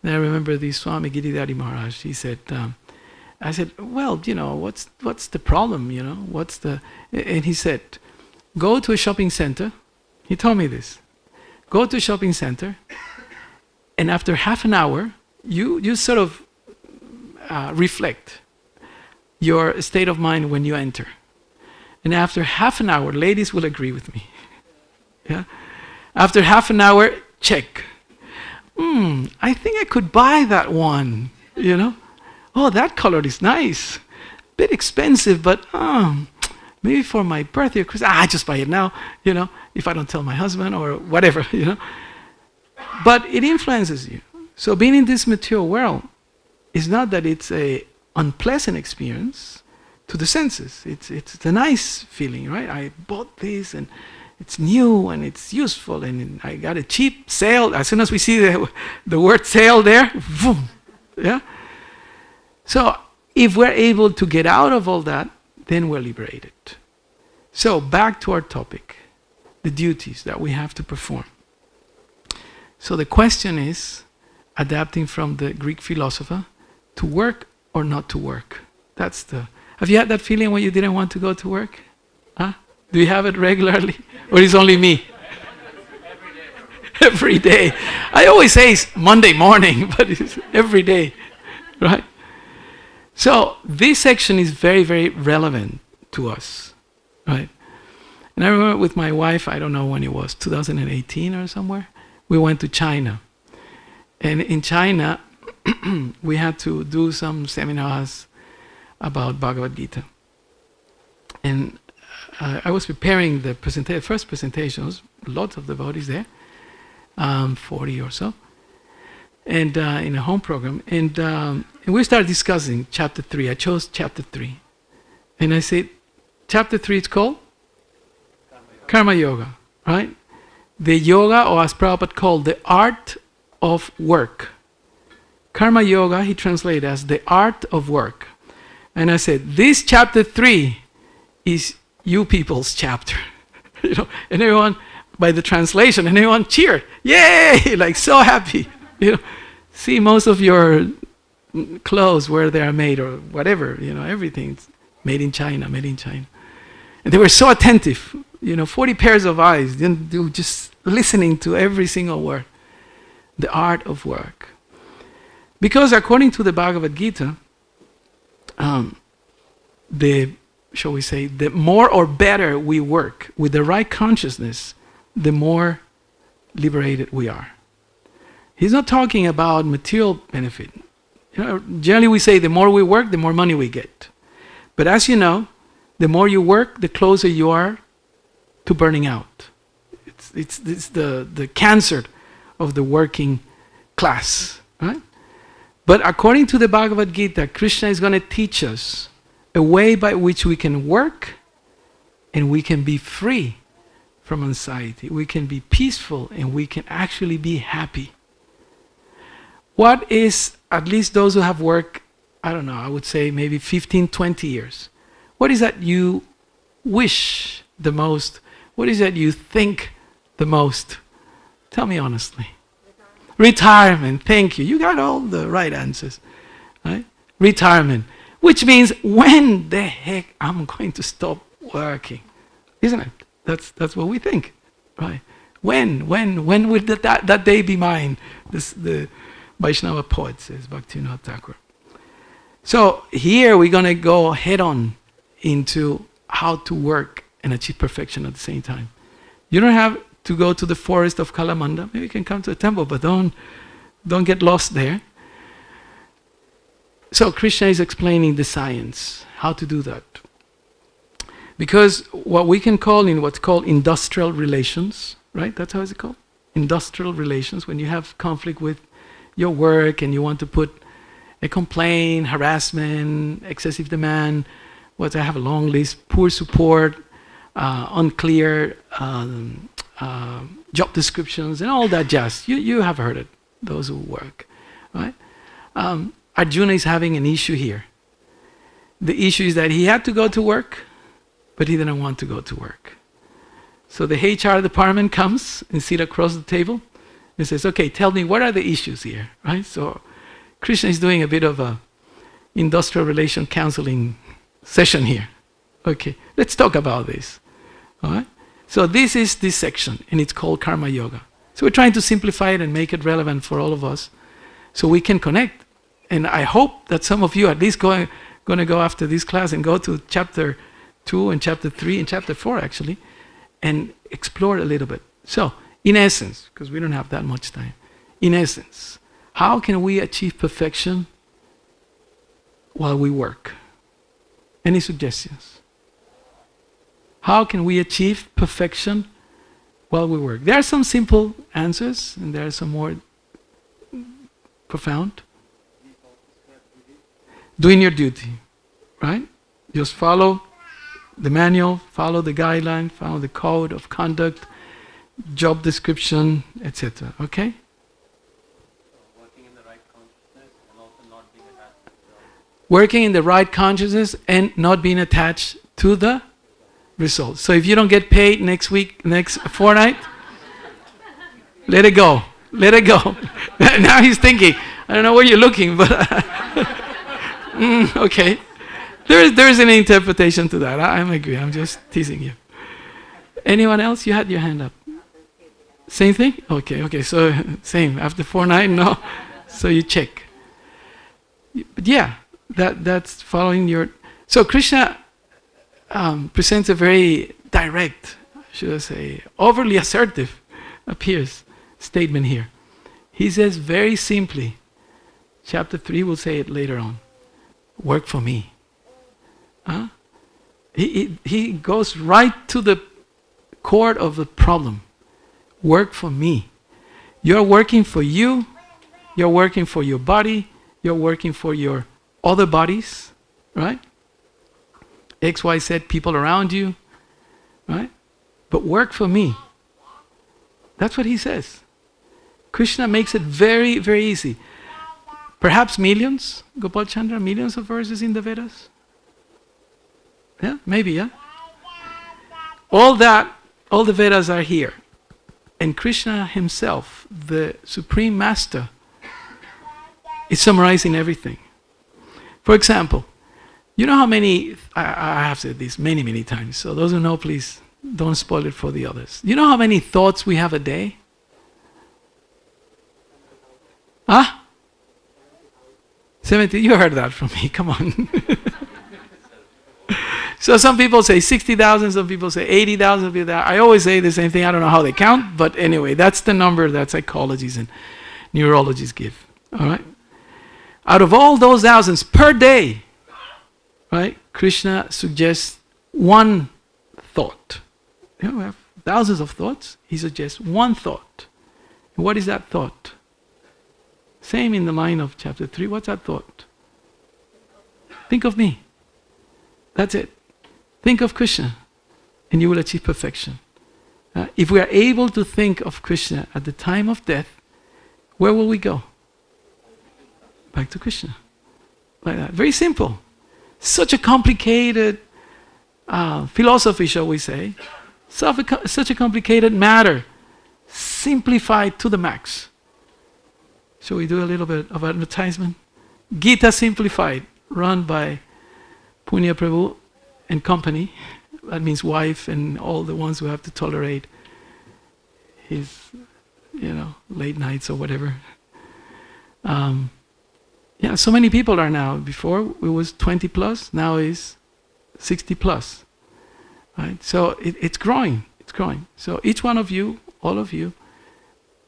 C: And I remember the Swami Giridhari Maharaj, he said, I said, well, you know, what's the problem, you know? And he said, go to a shopping center. He told me this. Go to a shopping center, and after half an hour, you sort of reflect your state of mind when you enter. And after half an hour, ladies will agree with me. Yeah? After half an hour, check. I think I could buy that one, you know. Oh, that color is nice. Bit expensive, but maybe for my birthday or Christmas, I just buy it now, you know, if I don't tell my husband or whatever, you know. But it influences you. So being in this material world is not that it's a unpleasant experience to the senses. It's a nice feeling, right? I bought this and it's new and it's useful and I got a cheap sale. As soon as we see the word sale there, boom, yeah. So if we're able to get out of all that, then we're liberated. So back to our topic, the duties that we have to perform. So the question is, adapting from the Greek philosopher, to work or not to work. Have you had that feeling when you didn't want to go to work? Huh? Do you have it regularly? Or is it only me? Every day. I always say it's Monday morning, but it's every day, right? So this section is very, very relevant to us, right? And I remember with my wife, I don't know when it was, 2018 or somewhere, we went to China. And in China, we had to do some seminars about Bhagavad Gita. And I was preparing the first presentations, lots of devotees there, 40 or so, and in a home program. And we started discussing chapter 3. I chose chapter 3. And I said, chapter 3 is called Karma Yoga, right? The yoga, or as Prabhupada called, the art of work. Karma Yoga, he translated as the art of work. And I said, this chapter 3 is you people's chapter. You know, and everyone, by the translation, and everyone cheered. Yay! Like so happy. You know, see most of your clothes where they are made or whatever, you know, everything's made in China, made in China. And they were so attentive, you know, 40 pairs of eyes, they were just listening to every single word. The art of work. Because according to the Bhagavad Gita, shall we say, the more or better we work with the right consciousness, the more liberated we are. He's not talking about material benefit. You know, generally we say the more we work, the more money we get. But as you know, the more you work, the closer you are to burning out. It's the cancer of the working class, right? But according to the Bhagavad Gita, Krishna is going to teach us a way by which we can work and we can be free from anxiety. We can be peaceful and we can actually be happy. What is, at least those who have worked, I don't know, I would say maybe 15, 20 years. What is that you wish the most? What is that you think the most? Tell me honestly. Retirement, thank you. You got all the right answers, right? Retirement, which means when the heck I'm going to stop working, isn't it? That's what we think, right? When will that day be mine? The Vaishnava poet says, Bhaktivinoda Thakur. So here we're going to go head on into how to work and achieve perfection at the same time. You don't have to go to the forest of Kalamanda. Maybe you can come to a temple, but don't get lost there. So Krishna is explaining the science, how to do that. Because what we can call in what's called industrial relations, right? That's how it's called? Industrial relations, when you have conflict with your work and you want to put a complaint, harassment, excessive demand, I have a long list, poor support, unclear job descriptions and all that jazz. You have heard it, those who work, right? Arjuna is having an issue here. The issue is that he had to go to work, but he didn't want to go to work. So the HR department comes and sits across the table and says, okay, tell me, what are the issues here, right? So Krishna is doing a bit of a industrial relation counseling session here. Okay, let's talk about this, all right? So this is this section, and it's called Karma Yoga. So we're trying to simplify it and make it relevant for all of us so we can connect. And I hope that some of you at least going to go after this class and go to chapter 2 and chapter 3 and chapter 4 actually, and explore a little bit. So, in essence, because we don't have that much time, in essence, how can we achieve perfection while we work? Any suggestions? How can we achieve perfection while we work? There are some simple answers, and there are some more profound. Doing your duty, right? Just follow the manual, follow the guideline, follow the code of conduct, job description, etc. Okay?
A: Working in the right consciousness and also not being attached to the job.
C: Working in the right consciousness and not being attached to the results. So if you don't get paid next week, next fortnight, let it go. Let it go. Now he's thinking, I don't know where you're looking, but okay. There is an interpretation to that. I agree. I'm just teasing you. Anyone else? You had your hand up. Same thing? Okay. So same. After 4-9, no. So you check. But yeah, that's following your. So Krishna presents a very direct, should I say, overly assertive, appears statement here. He says very simply. Chapter 3 will say it later on. Work for me. Huh? He goes right to the core of the problem. Work for me. You're working for you. You're working for your body. You're working for your other bodies. Right? X, Y, Z people around you. Right? But work for me. That's what he says. Krishna makes it very, very easy. Perhaps millions, Gopal Chandra, millions of verses in the Vedas. Yeah, maybe, yeah. All the Vedas are here. And Krishna himself, the Supreme Master, is summarizing everything. For example, you know how many, I have said this many, many times, so those who know, please don't spoil it for the others. You know how many thoughts we have a day? Huh? 70, you heard that from me, come on. So some people say 60,000, some people say 80,000. I always say the same thing, I don't know how they count, but anyway, that's the number that psychologists and neurologists give, all right? Out of all those thousands per day, right, Krishna suggests one thought. You know, we have thousands of thoughts, he suggests one thought. And what is that thought? Same in the line of chapter 3. What's that thought? Think of me. That's it. Think of Krishna and you will achieve perfection. If we are able to think of Krishna at the time of death, where will we go? Back to Krishna. Like that. Very simple. Such a complicated philosophy, shall we say. Such a complicated matter. Simplified to the max. Shall we do a little bit of advertisement? Gita Simplified, run by Punya Prabhu and company. That means wife and all the ones who have to tolerate his, late nights or whatever. So many people are now. Before it was 20 plus, now is 60 plus. Right? So it's growing. It's growing. So each one of you, all of you,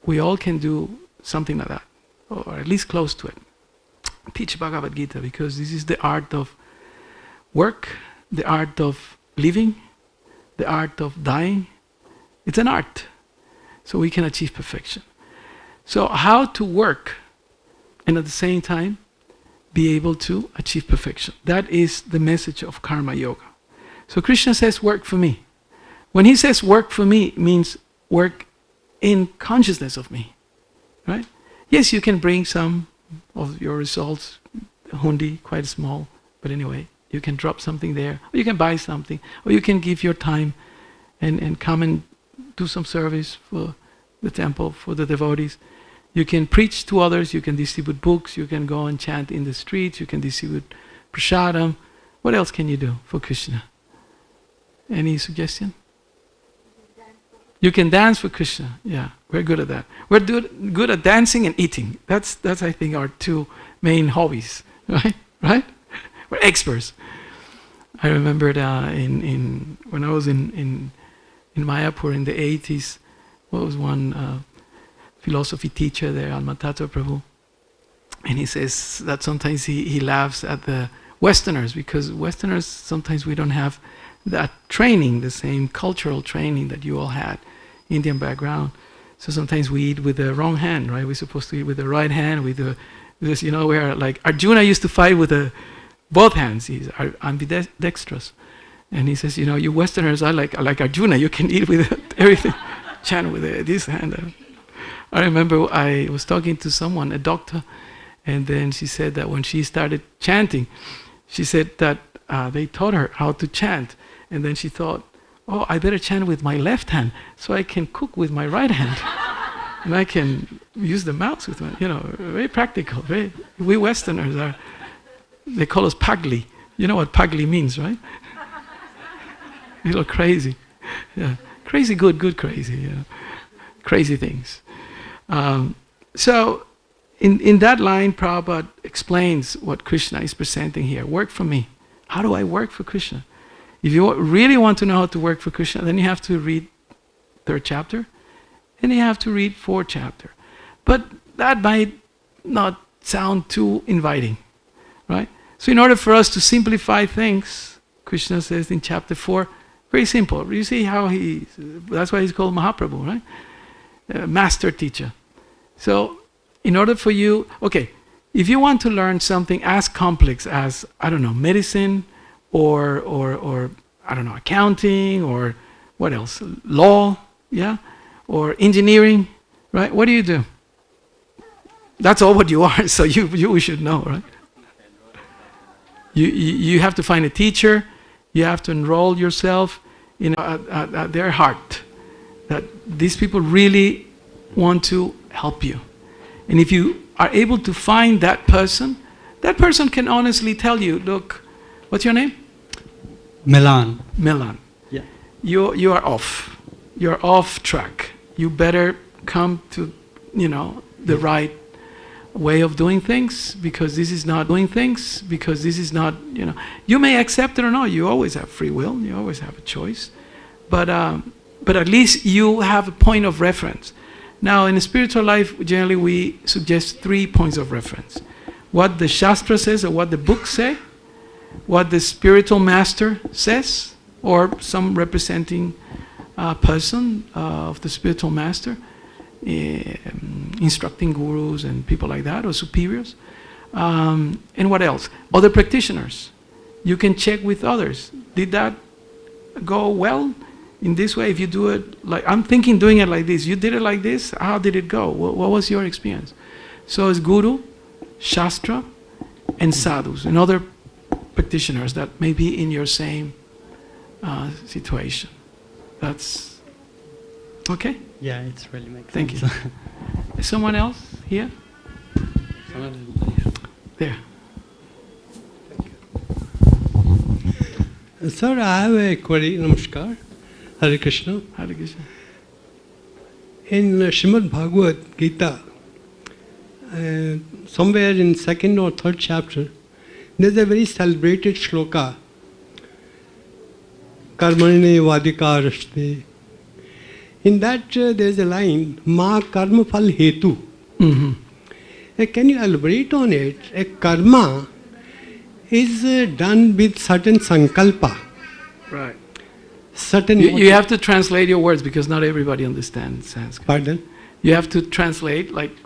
C: we all can do something like that, or at least close to it. Teach Bhagavad Gita, because this is the art of work, the art of living, the art of dying. It's an art. So we can achieve perfection. So how to work and at the same time be able to achieve perfection. That is the message of Karma Yoga. So Krishna says, work for me. When he says work for me, it means work in consciousness of me. Right? Yes, you can bring some of your results, hundi, quite small, but anyway, you can drop something there, or you can buy something, or you can give your time and come and do some service for the temple, for the devotees. You can preach to others, you can distribute books, you can go and chant in the streets, you can distribute prasadam. What else can you do for Krishna? Any suggestion? You can dance for Krishna. Yeah, we're good at that. We're good at dancing and eating. That's I think our two main hobbies, right? Right? We're experts. I remembered when I was in Mayapur in the 80s. What was one? philosophy teacher there, Almatata Prabhu. And he says that sometimes he laughs at the Westerners, because Westerners, sometimes we don't have that training, the same cultural training that you all had, Indian background. So sometimes we eat with the wrong hand, right? We're supposed to eat with the right hand, with this, where like Arjuna used to fight with both hands. He's ambidextrous. And he says, you Westerners are like Arjuna, you can eat with everything. Chant with this hand. I remember I was talking to someone, a doctor, and then she said that when she started chanting, she said that they taught her how to chant. And then she thought, oh, I better chant with my left hand so I can cook with my right hand. And I can use the mouse with my, very practical. We Westerners they call us pagli. You know what pagli means, right? A little crazy. Yeah. Crazy good crazy. Crazy things. So in that line, Prabhupada explains what Krishna is presenting here. Work for me. How do I work for Krishna? If you really want to know how to work for Krishna, then you have to read 3rd chapter, and you have to read 4th chapter. But that might not sound too inviting, right? So in order for us to simplify things, Krishna says in chapter 4, very simple. You see how that's why he's called Mahaprabhu, right? Master teacher. So in order for you, if you want to learn something as complex as, medicine, or accounting, or what else? Law, yeah? Or engineering, right? What do? That's all what you are, so you should know, right? You have to find a teacher, you have to enroll yourself at their heart, that these people really want to help you. And if you are able to find that person can honestly tell you, look, what's your name?
D: Milan.
C: Yeah. You are off. You're off track. You better come to, the right way of doing things, because this is not doing things, because this is not, You may accept it or not. You always have free will. You always have a choice. But at least you have a point of reference. Now, in the spiritual life, generally we suggest 3 points of reference. What the Shastra says, or what the books say, what the spiritual master says, or some representing person of the spiritual master, instructing gurus and people like that, or superiors. And what else? Other practitioners. You can check with others. Did that go well? In this way, if you do it like, I'm thinking doing it like this, you did it like this, how did it go? What was your experience? So it's Guru, Shastra, and Sadhus, and other practitioners that may be in your same situation. That's okay?
D: Yeah, it's really makes
C: Thank
D: sense.
C: you. Someone else here? There.
D: Sir, I have a query. Namaskar. Hare Krishna.
C: Hare Krishna.
D: In Srimad Bhagavatam Gita, somewhere in 2nd or 3rd chapter, there's a very celebrated shloka. Karmane vadikaraste. In that there's a line, Ma karma phal hetu. Mm-hmm. Can you elaborate on it? A karma is done with certain sankalpa.
C: Right.
D: Certain.
C: You have to translate your words, because not everybody understands Sanskrit.
D: Pardon?
C: You have to translate like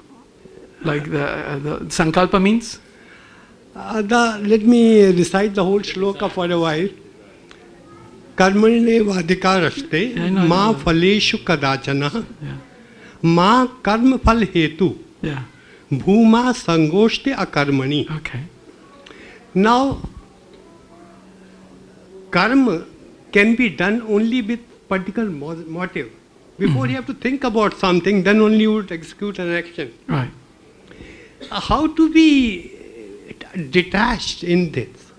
C: the sankalpa means.
D: Let me recite the whole shloka for a while. Karmane vadikaraste ma phaleshu kadachana ma karma phal hetu bhuma sangoshte akarmani.
C: Okay.
D: Now, karma can be done only with particular motive. Before you have to think about something, then only you would execute an action.
C: Right.
D: How to be detached in this?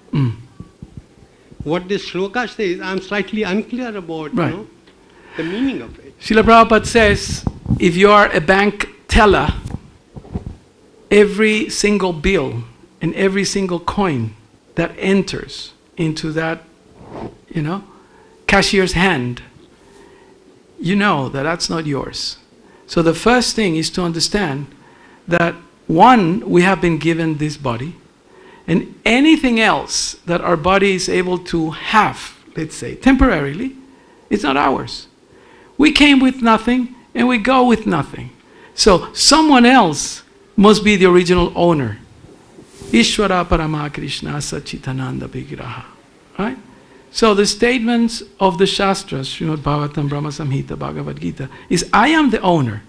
D: What this shloka says, I'm slightly unclear about the meaning of it.
C: Srila Prabhupada says, if you are a bank teller, every single bill and every single coin that enters into that, cashier's hand, you know that that's not yours. So the first thing is to understand that, one, we have been given this body, and anything else that our body is able to have, let's say, temporarily, it's not ours. We came with nothing, and we go with nothing. So someone else must be the original owner. Ishvara Parama Krishna Sachitananda Vigraha. Right? So the statements of the Shastras, Srimad Bhagavatam, Brahma Samhita, Bhagavad Gita, is I am the owner.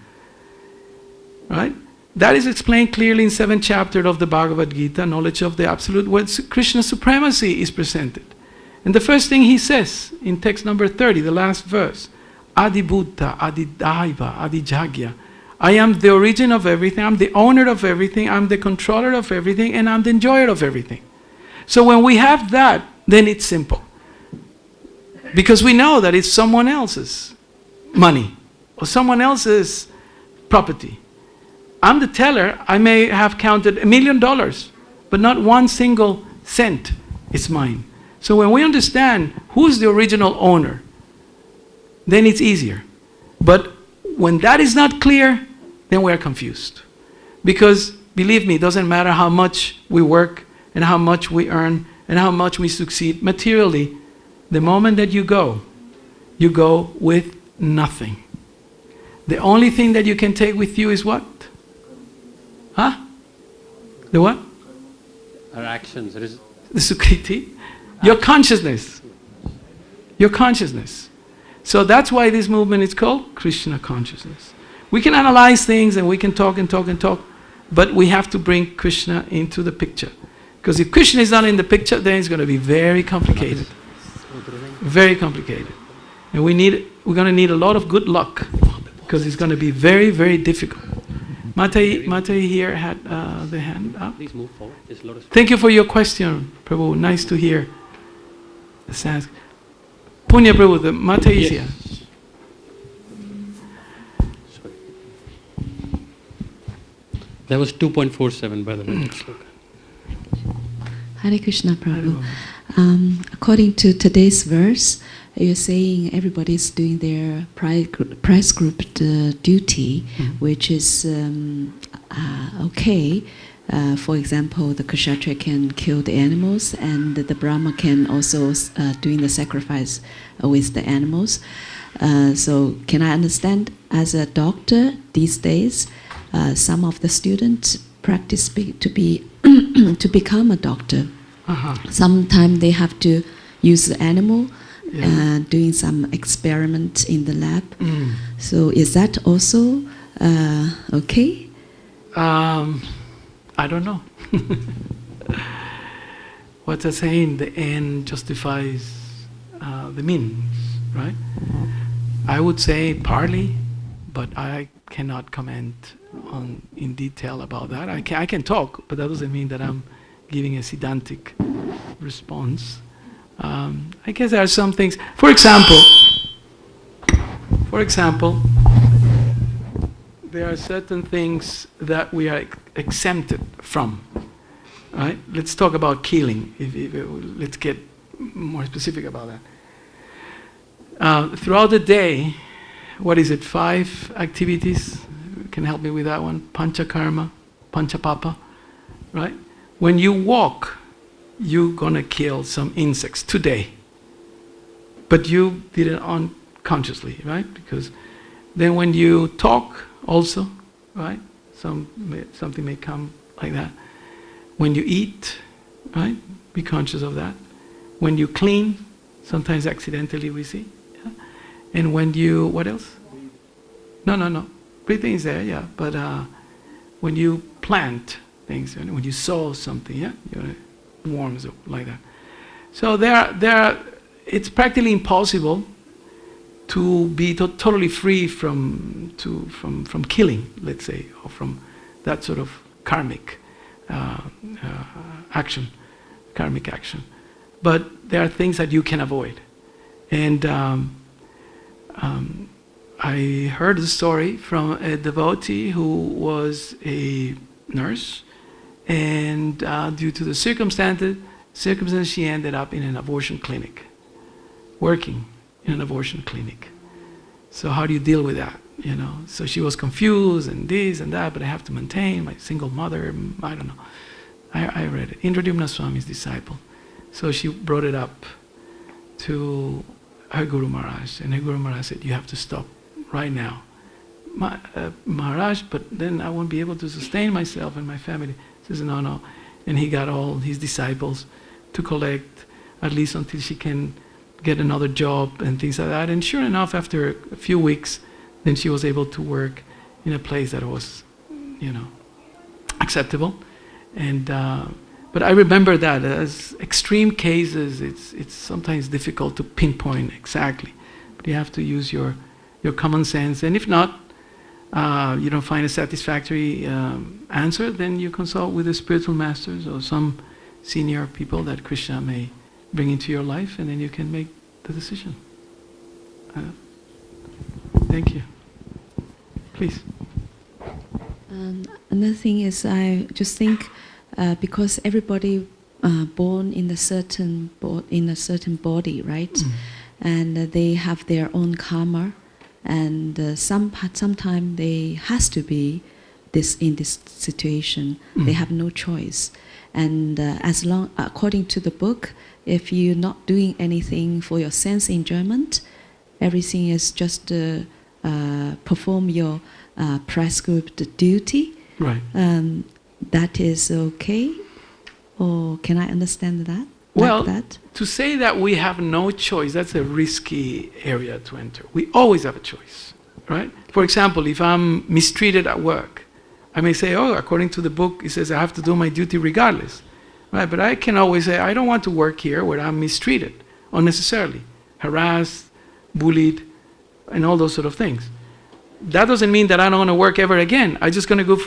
C: Right? That is explained clearly in 7th chapter of the Bhagavad Gita, knowledge of the absolute, where Krishna's supremacy is presented. And the first thing he says in text number 30, the last verse, Adi Buddha, Adi Daiva, Adi Jagya. I am the origin of everything, I'm the owner of everything, I'm the controller of everything, and I'm the enjoyer of everything. So when we have that, then it's simple. Because we know that it's someone else's money or someone else's property. I'm the teller, I may have counted $1 million, but not one single cent is mine. So when we understand who's the original owner, then it's easier. But when that is not clear, then we are confused. Because, believe me, it doesn't matter how much we work and how much we earn and how much we succeed materially. The moment that you go with nothing. The only thing that you can take with you is what? Huh? The what?
A: Our actions.
C: The Sukriti. Your consciousness. Your consciousness. So that's why this movement is called Krishna consciousness. We can analyze things and we can talk and talk and talk, but we have to bring Krishna into the picture. Because if Krishna is not in the picture, then it's going to be very complicated. Very complicated. And we're going to need a lot of good luck, because it's going to be very, very difficult. Matai here had the hand up.
A: Please move forward. There's a lot of space.
C: Thank you for your question, Prabhu. Nice to hear. Punya Prabhu, the Matai is here.
A: Sorry. That was 2.47, by the way.
E: Hare Krishna, Prabhu. According to today's verse, you're saying everybody's doing their prize group duty, which is okay. For example, the Kshatriya can kill the animals, and the Brahma can also doing the sacrifice with the animals. So can I understand, as a doctor these days, some of the students practice to become a doctor. Sometimes they have to use the animal, doing some experiment in the lab. So is that also okay?
C: I don't know. What's the saying? The end justifies the means, right? I would say partly, but I cannot comment in detail about that. I can talk, but that doesn't mean that I'm giving a Siddhantic response. I guess there are some things. For example, there are certain things that we are exempted from. Right? Let's talk about killing. Let's get more specific about that. Throughout the day, what is it? 5 activities. Can help me with that one. Panchakarma, Panchapapa. Right? When you walk, you're gonna kill some insects today. But you did it unconsciously, right? Because then when you talk also, right? Something may come like that. When you eat, right? Be conscious of that. When you clean, sometimes accidentally we see. Yeah? And when you, what else? No. Breathing is there, yeah. But when you plant things, when you sow something, yeah, worms like that. So it's practically impossible to be totally free from killing, let's say, or from that sort of karmic action. But there are things that you can avoid. And I heard the story from a devotee who was a nurse, and due to the circumstances, she ended up in an abortion clinic, working in an abortion clinic. So how do you deal with that? So she was confused and this and that, but I have to maintain my single mother. I don't know. I read it. Indradyumna Swami's disciple. So she brought it up to her Guru Maharaj, and her Guru Maharaj said, "You have to stop right now, Maharaj, but then I won't be able to sustain myself and my family." He says, "No." And he got all his disciples to collect at least until she can get another job and things like that. And sure enough, after a few weeks, then she was able to work in a place that was, acceptable. And but I remember that as extreme cases, it's sometimes difficult to pinpoint exactly. But you have to use your common sense. And if not, you don't find a satisfactory answer, then you consult with the spiritual masters or some senior people that Krishna may bring into your life, and then you can make the decision. Thank you. Please.
E: Another thing is, I just think because everybody born in a certain body, right? Mm. And they have their own karma, and sometimes they has to be in this situation. Mm. They have no choice, and as long, according to the book, if you're not doing anything for your sense enjoyment, everything is just perform your prescribed duty.
C: Right.
E: That is okay, or can I understand that?
C: Well,
E: like that?
C: To say that we have no choice, that's a risky area to enter. We always have a choice, right? For example, if I'm mistreated at work, I may say, according to the book, it says I have to do my duty regardless, right? But I can always say, I don't want to work here where I'm mistreated unnecessarily, harassed, bullied, and all those sort of things. That doesn't mean that I don't want to work ever again. I'm just going to go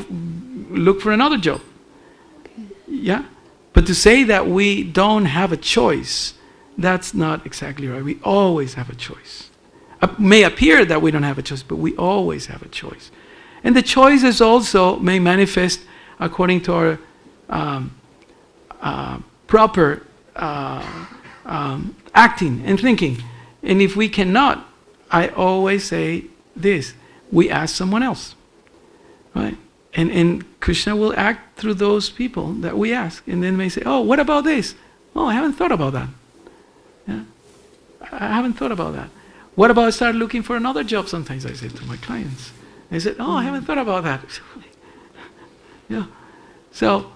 C: look for another job. Okay. Yeah? But to say that we don't have a choice, that's not exactly right. We always have a choice. It may appear that we don't have a choice, but we always have a choice. And the choices also may manifest according to our proper acting and thinking. And if we cannot, I always say this, we ask someone else, right? And Krishna will act through those people that we ask. And then may say, what about this? I haven't thought about that. Yeah? I haven't thought about that. What about I start looking for another job? Sometimes I say to my clients. They said, I haven't thought about that. Yeah. So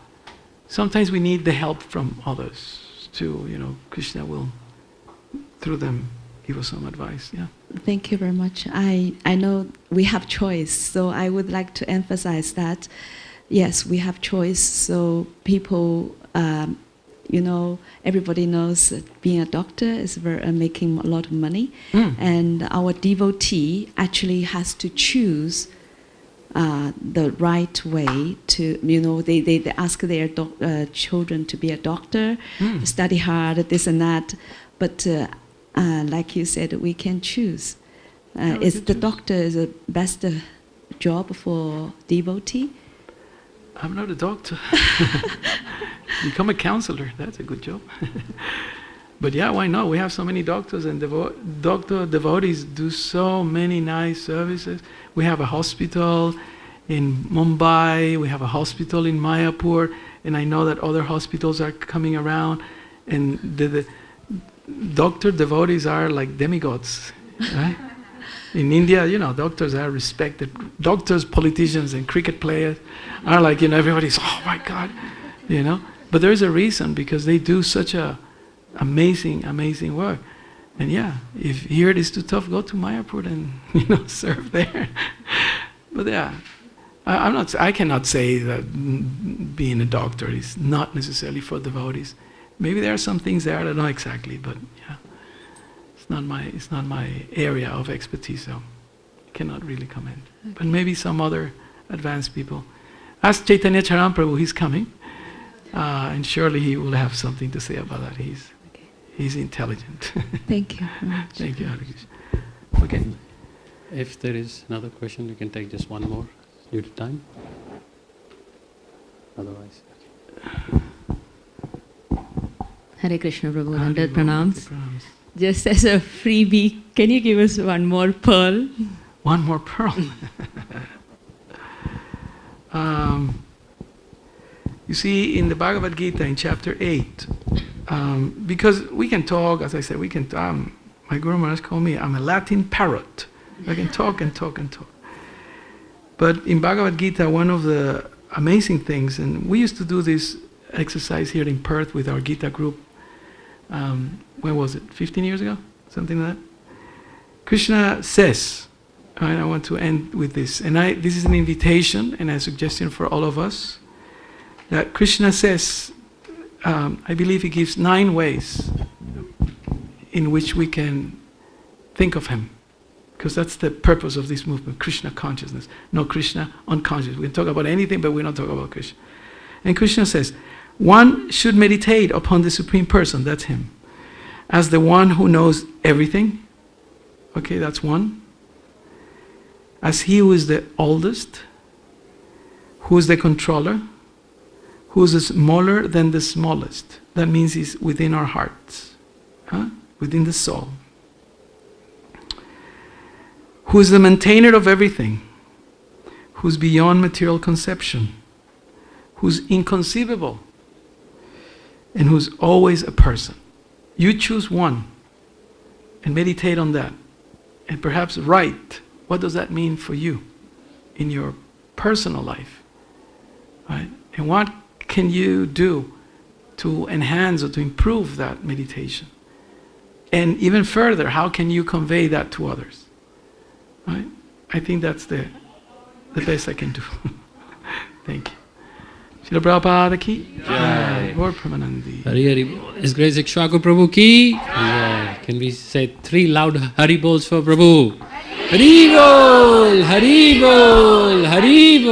C: sometimes we need the help from others too. Krishna will, through them, give us some advice. Yeah.
E: Thank you very much. I know we have choice, so I would like to emphasize that. Yes, we have choice. So people, everybody knows that being a doctor is making a lot of money, and our devotee actually has to choose the right way to. They ask their children to be a doctor, study hard, this and that, but. Like you said, we can choose. Is the doctor is the best job for devotee?
C: I'm not a doctor. Become a counselor. That's a good job. But yeah, why not? We have so many doctors, and devotees do so many nice services. We have a hospital in Mumbai. We have a hospital in Mayapur, and I know that other hospitals are coming around, and the doctor devotees are like demigods, right? In India, doctors are respected. Doctors, politicians, and cricket players are like, everybody's, oh my God, But there is a reason, because they do such a amazing work. And yeah, if here it is too tough, go to Mayapur and serve there. But yeah, I cannot say that being a doctor is not necessarily for devotees. Maybe there are some things there, I don't know exactly, but yeah, it's not my area of expertise, so I cannot really comment. Okay. But maybe some other advanced people. Ask Chaitanya Charan Prabhu, he's coming, and surely he will have something to say about that. He's intelligent.
E: Thank you very much.
C: Thank you, Hare Krishna. Okay.
A: If there is another question, you can take just one more due to time. Otherwise, okay.
F: Hare Krishna Prabhu, 100 pranams. Just as a freebie, can you give us one more pearl?
C: One more pearl. You see, in the Bhagavad Gita, in chapter 8, because we can talk, as I said, we can. My Guru Maharaj called me, I'm a Latin parrot. I can talk and talk and talk. But in Bhagavad Gita, one of the amazing things, and we used to do this exercise here in Perth with our Gita group. When was it? 15 years ago? Something like that. Krishna says, and I want to end with this, and this is an invitation and a suggestion for all of us, that Krishna says, I believe he gives 9 ways in which we can think of him. Because that's the purpose of this movement, Krishna consciousness. No Krishna unconscious. We can talk about anything, but we don't talk about Krishna. And Krishna says, one should meditate upon the Supreme Person, that's him, as the one who knows everything. Okay, that's one. As he who is the oldest, who is the controller, who is smaller than the smallest. That means he's within our hearts, within the soul. Who is the maintainer of everything, who's beyond material conception, who's inconceivable, and who's always a person. You choose one and meditate on that, and perhaps write, what does that mean for you in your personal life? Right? And what can you do to enhance or to improve that meditation? And even further, how can you convey that to others? Right? I think that's the best I can do. Thank you. Srila Prabhupada ki jai. Lord Pramanandi.
A: Hari Hari. His Grace Iksvaku Prabhu ki jai. Can we say 3 loud Hari Bols for Prabhu? Hari Bol, Hari Bol, Hari Bol.